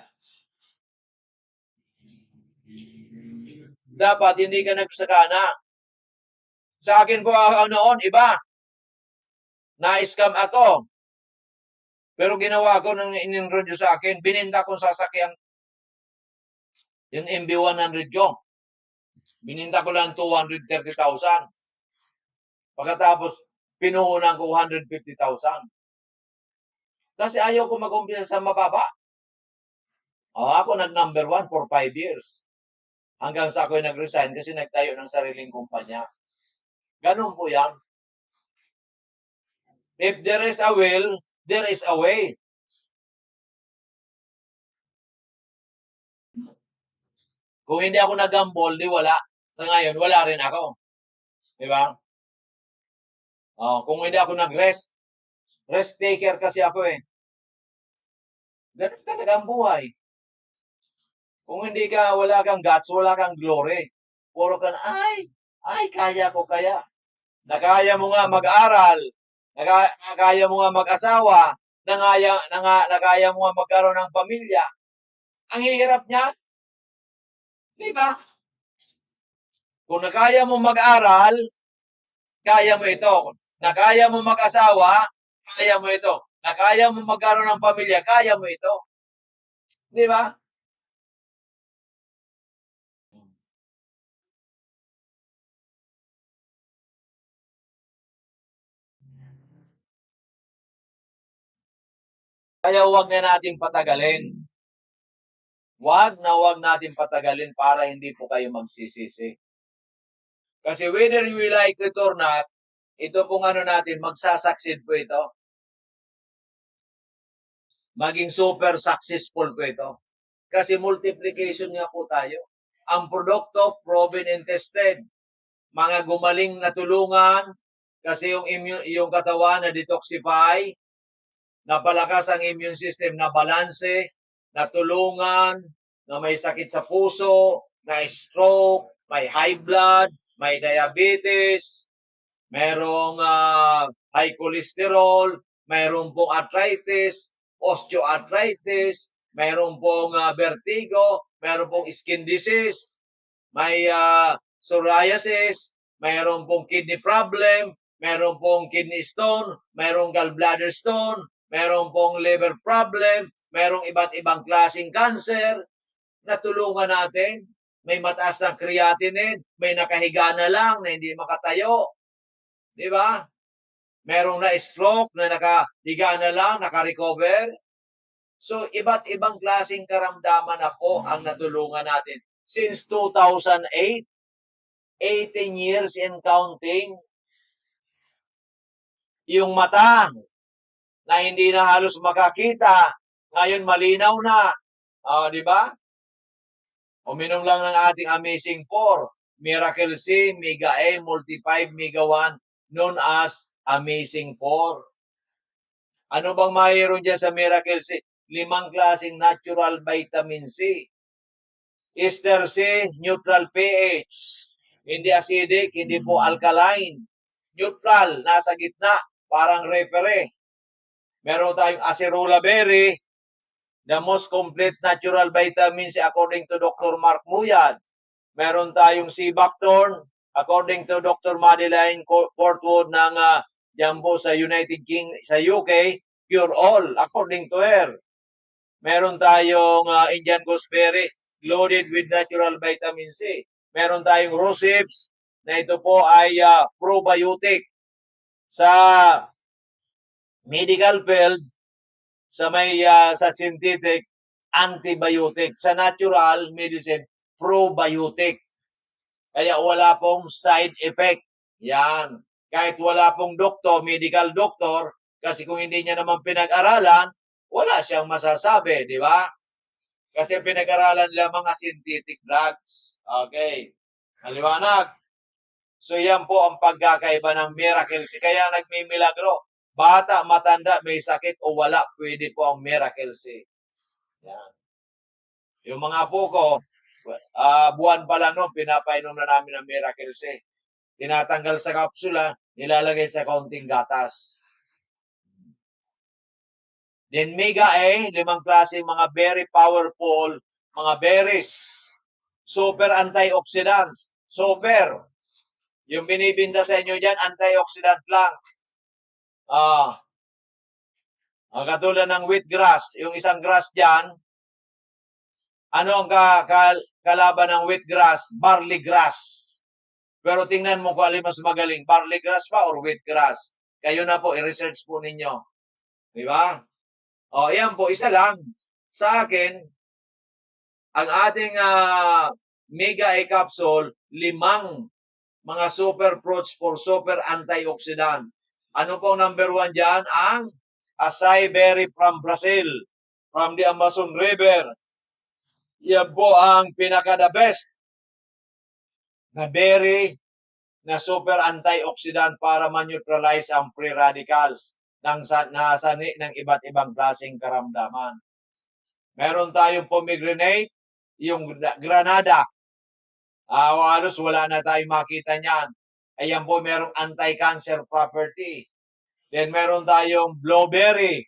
Dapat hindi ka nagsakana. Sa akin po noon, iba. Na-scam ako. Pero ginawa ko nang in-enroll sa akin, bininta kong sasakyan yung MB100 ko. Bininta ko lang 230,000. Pagkatapos, pinuhunan ko 150,000. Kasi ayaw ko mag-umpisa sa mababa. Ako nag-number 1 for 5 years. Hanggang sa ako'y nag-resign kasi nagtayo ng sariling kumpanya. Ganun po yan. If there is a will, there is a way. Kung hindi ako nag-gamble, di wala. Sa ngayon, wala rin ako. Di ba? Kung hindi ako nag-rest, rest taker kasi ako eh. Ganun talaga ang buhay. Kung hindi ka, wala kang guts, wala kang glory. Puro ka na, kaya ko kaya. Nakaya mo nga mag-aral, nakaya mo nga mag-asawa, nakaya mo nga magkaroon ng pamilya. Ang hirap niya. Di ba? Kung nakaya mo mag-aral, kaya mo ito. Nakaya mo mag-asawa, kaya mo ito. Nakaya mo magkaroon ng pamilya, kaya mo ito. Di ba? Kaya huwag na natin patagalin. Huwag natin patagalin para hindi po kayo magsisisi. Kasi whether you like it or not, ito pong natin, magsasucceed po ito. Maging super successful po ito. Kasi multiplication nga po tayo. Ang produkto, proven and tested. Mga gumaling na tulungan, kasi yung katawan na detoxify, napalakas ang immune system na balanse, na tulungan, na may sakit sa puso, na stroke, may high blood, may diabetes, merong high cholesterol, mayroong pong arthritis, osteoarthritis, mayroong pong vertigo, mayroong pong skin disease, may psoriasis, mayroong pong kidney problem, mayroong pong kidney stone, mayroong gallbladder stone, mayroong pong liver problem, mayroong iba't ibang klaseng cancer, natulungan natin. May mataas na creatinine, may nakahiga na lang na hindi makatayo. Di ba? Merong na stroke na nakahiga na lang, naka-recover. So, iba't ibang klaseng karamdaman na po ang natulungan natin. Since 2008, 18 years and counting, yung mata na hindi na halos makakita, ngayon malinaw na. Di ba? Uminom lang ng ating Amazing 4, Miracle C, Mega A, Multi-5, Mega 1, known as Amazing 4. Ano bang mayroon dyan sa Miracle C? 5 klaseng natural vitamin C. Ester C, neutral pH. Hindi acidic, hindi po alkaline. Neutral, nasa gitna, parang refere. Meron tayong acerola berry, the most complete natural vitamin C according to Dr. Mark Muyad. Meron tayong sea buckthorn, according to Dr. Madeline Portwood ng dyan po sa United Kingdom, sa UK, cure all, according to her. Meron tayong Indian gooseberry, loaded with natural vitamin C. Meron tayong rose hips, na ito po ay probiotic. Sa medical field, sa synthetic, antibiotic. Sa natural medicine, probiotic. Kaya wala pong side effect. Yan. Kahit wala pong doktor, medical doctor, kasi kung hindi niya naman pinag-aralan, wala siyang masasabi, di ba? Kasi pinag-aralan nila mga synthetic drugs. Okay. Maliwanag. So yan po ang pagkakaiba ng miracle. Kaya nagmimilagro. Bata, matanda, may sakit o wala, pwede po ang miracle C. Yan. Yung mga po ko, buwan pa lang noon, pinapainom na namin ng miracle C. Tinatanggal sa kapsula, nilalagay sa kaunting gatas. Then Mega A, 5 klase mga very powerful, mga berries. Super antioxidant. Super. Yung binibinda sa inyo dyan, antioxidant lang. Ang katulad ng wheatgrass, yung isang grass dyan, ano ang kalaban ng wheatgrass? Barley grass. Pero tingnan mo kung alin mas magaling, barley grass pa or wheatgrass. Kayo na po, i-research po ninyo. Di ba? O, yan po, isa lang. Sa akin, ang ating Mega A capsule, 5 mga super fruits for super antioxidant. Ano po number 1 dyan? Ang acai berry from Brazil, from the Amazon River. Yan po ang pinaka-the best na berry na super antioxidant para ma-neutralize ang free radicals ng nasani ng iba't ibang klaseng karamdaman. Meron tayong pomegranate, yung granada. Halos wala na tayong makita niyan. Ayan po, merong anti-cancer property. Then meron tayong blueberry,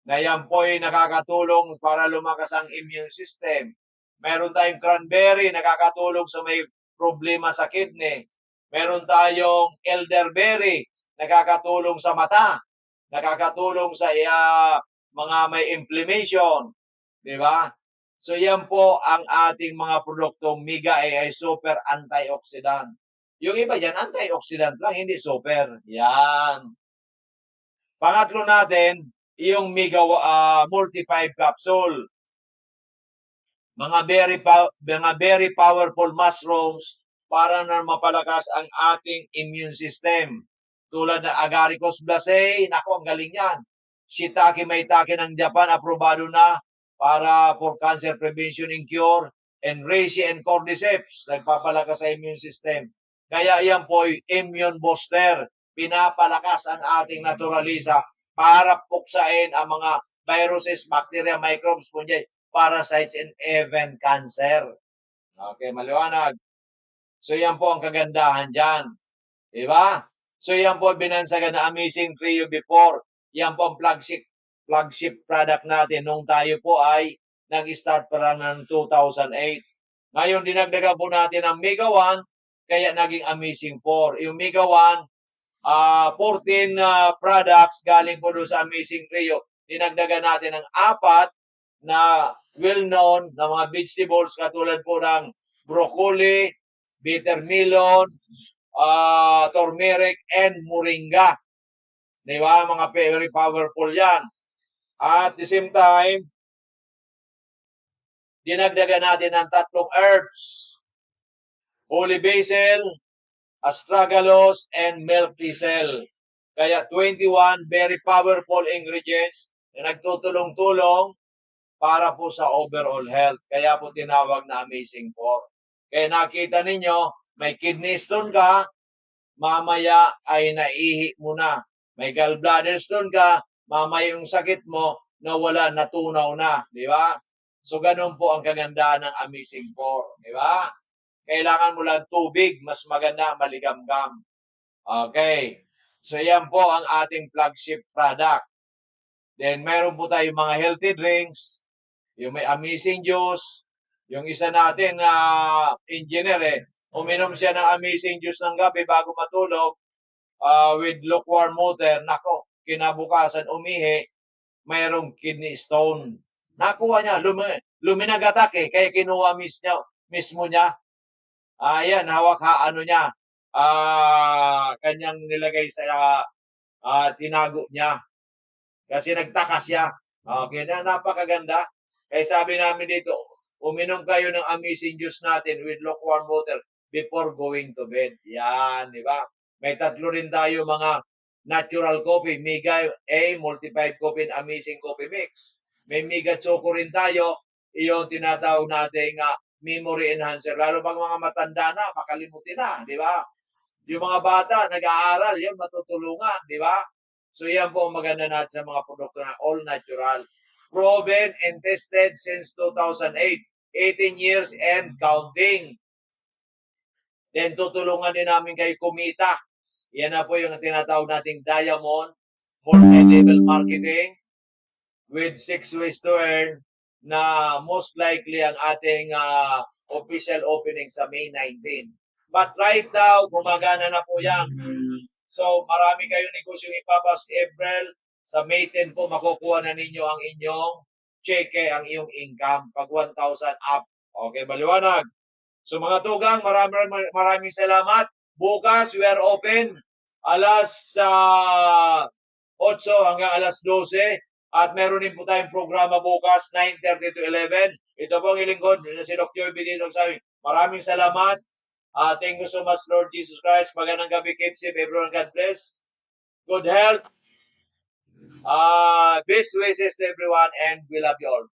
na yan po ay nakakatulong para lumakas ang immune system. Meron tayong cranberry, nakakatulong sa may problema sa kidney. Meron tayong elderberry, nakakatulong sa mata. Nakakatulong sa mga may inflammation. Di ba? So yan po ang ating mga produktong Mega A ay super antioxidant. Yung iba yan, antioxidant lang, hindi super. Yan. Pangatlo natin, yung Mega Multi-5 capsule. Mga very powerful mushrooms para na mapalakas ang ating immune system. Tulad ng Agaricus blacei, nako, ang galing yan. Shiitake maitake ng Japan, aprobado na para for cancer prevention and cure. And reishi and cordyceps, nagpapalakas sa immune system. Kaya yan po ay immune booster. Pinapalakas ang ating naturalisa para puksain ang mga viruses, bacteria, microbes, fungi, parasites, and even cancer. Okay, maliwanag. So yan po ang kagandahan dyan. Diba? So yan po binansagan na Amazing Trio before. Yan po ang flagship product natin nung tayo po ay nag-start para ng 2008. Ngayon, dinagdagan po natin ang Mega 1, kaya naging Amazing 4. Yung Mega 1, 14 products galing po doon sa Amazing Trio. Dinagdagan natin ng 4 na well-known na mga vegetables katulad po ng broccoli, bitter melon, turmeric, and moringa. Di ba? Mga very powerful yan. At the same time, dinagdagan natin ng 3 herbs. Holy basil, astragalus, and milk thistle. Kaya 21 very powerful ingredients na nagtutulong-tulong para po sa overall health. Kaya po tinawag na Amazing 4. Kaya nakita ninyo, may kidney stone ka, mamaya ay naihi mo na. May gallbladder stone ka, mamaya yung sakit mo, na wala, natunaw na, di ba? So ganun po ang kagandahan ng Amazing 4, di ba? Kailangan mo lang tubig, mas maganda maligamgam. Okay. So yan po ang ating flagship product. Then mayroon po tayong mga healthy drinks, yung may Amazing Juice, yung isa natin na engineer uminom siya ng Amazing Juice ng gabi bago matulog with lukewarm water. Nako, kinabukasan umihi, mayroong kidney stone. Nakuha niya, luminagatak kaya kinuha mismo niya. Ayan, hawak niya, kanyang nilagay sa tinago niya. Kasi nagtaka siya. Okay, napakaganda. Kaya sabi namin dito, uminom kayo ng Amazing Juice natin with lukewarm water before going to bed. Yan, di ba? May tatlo rin tayo mga natural coffee, Mega A, Multiplied Coffee, and Amazing Coffee Mix. May Mega Choco rin tayo, yung tinatawag nating memory enhancer. Lalo pag mga matanda na, makalimutin na, di ba? Yung mga bata, nag-aaral, yan, matutulungan, di ba? So yan po ang maganda natin sa mga produkto na all natural. Proven and tested since 2008. 18 years and counting. Then tutulungan din namin kayo kumita. Yan na po yung tinatawag nating Diamond Multi-Level Marketing with 6 ways to earn na most likely ang ating official opening sa May 19. But right now, gumagana na po yan. So, marami kayong negosyong ipapasok April. Sa May 10 po, makukuha na ninyo ang inyong cheque, ang iyong income. Pag 1,000 up. Okay, maliwanag. So, mga tugang, maraming salamat. Bukas, we are open alas 8 hanggang alas 12. At meron din po tayong programa bukas, 9:30 to 11. Ito po ang ilingkod na si Dr. Benito sa amin. Maraming salamat. Thank you so much, Lord Jesus Christ. Magandang gabi, keep safe, everyone. God bless. Good health. Best wishes to everyone, and we love you all.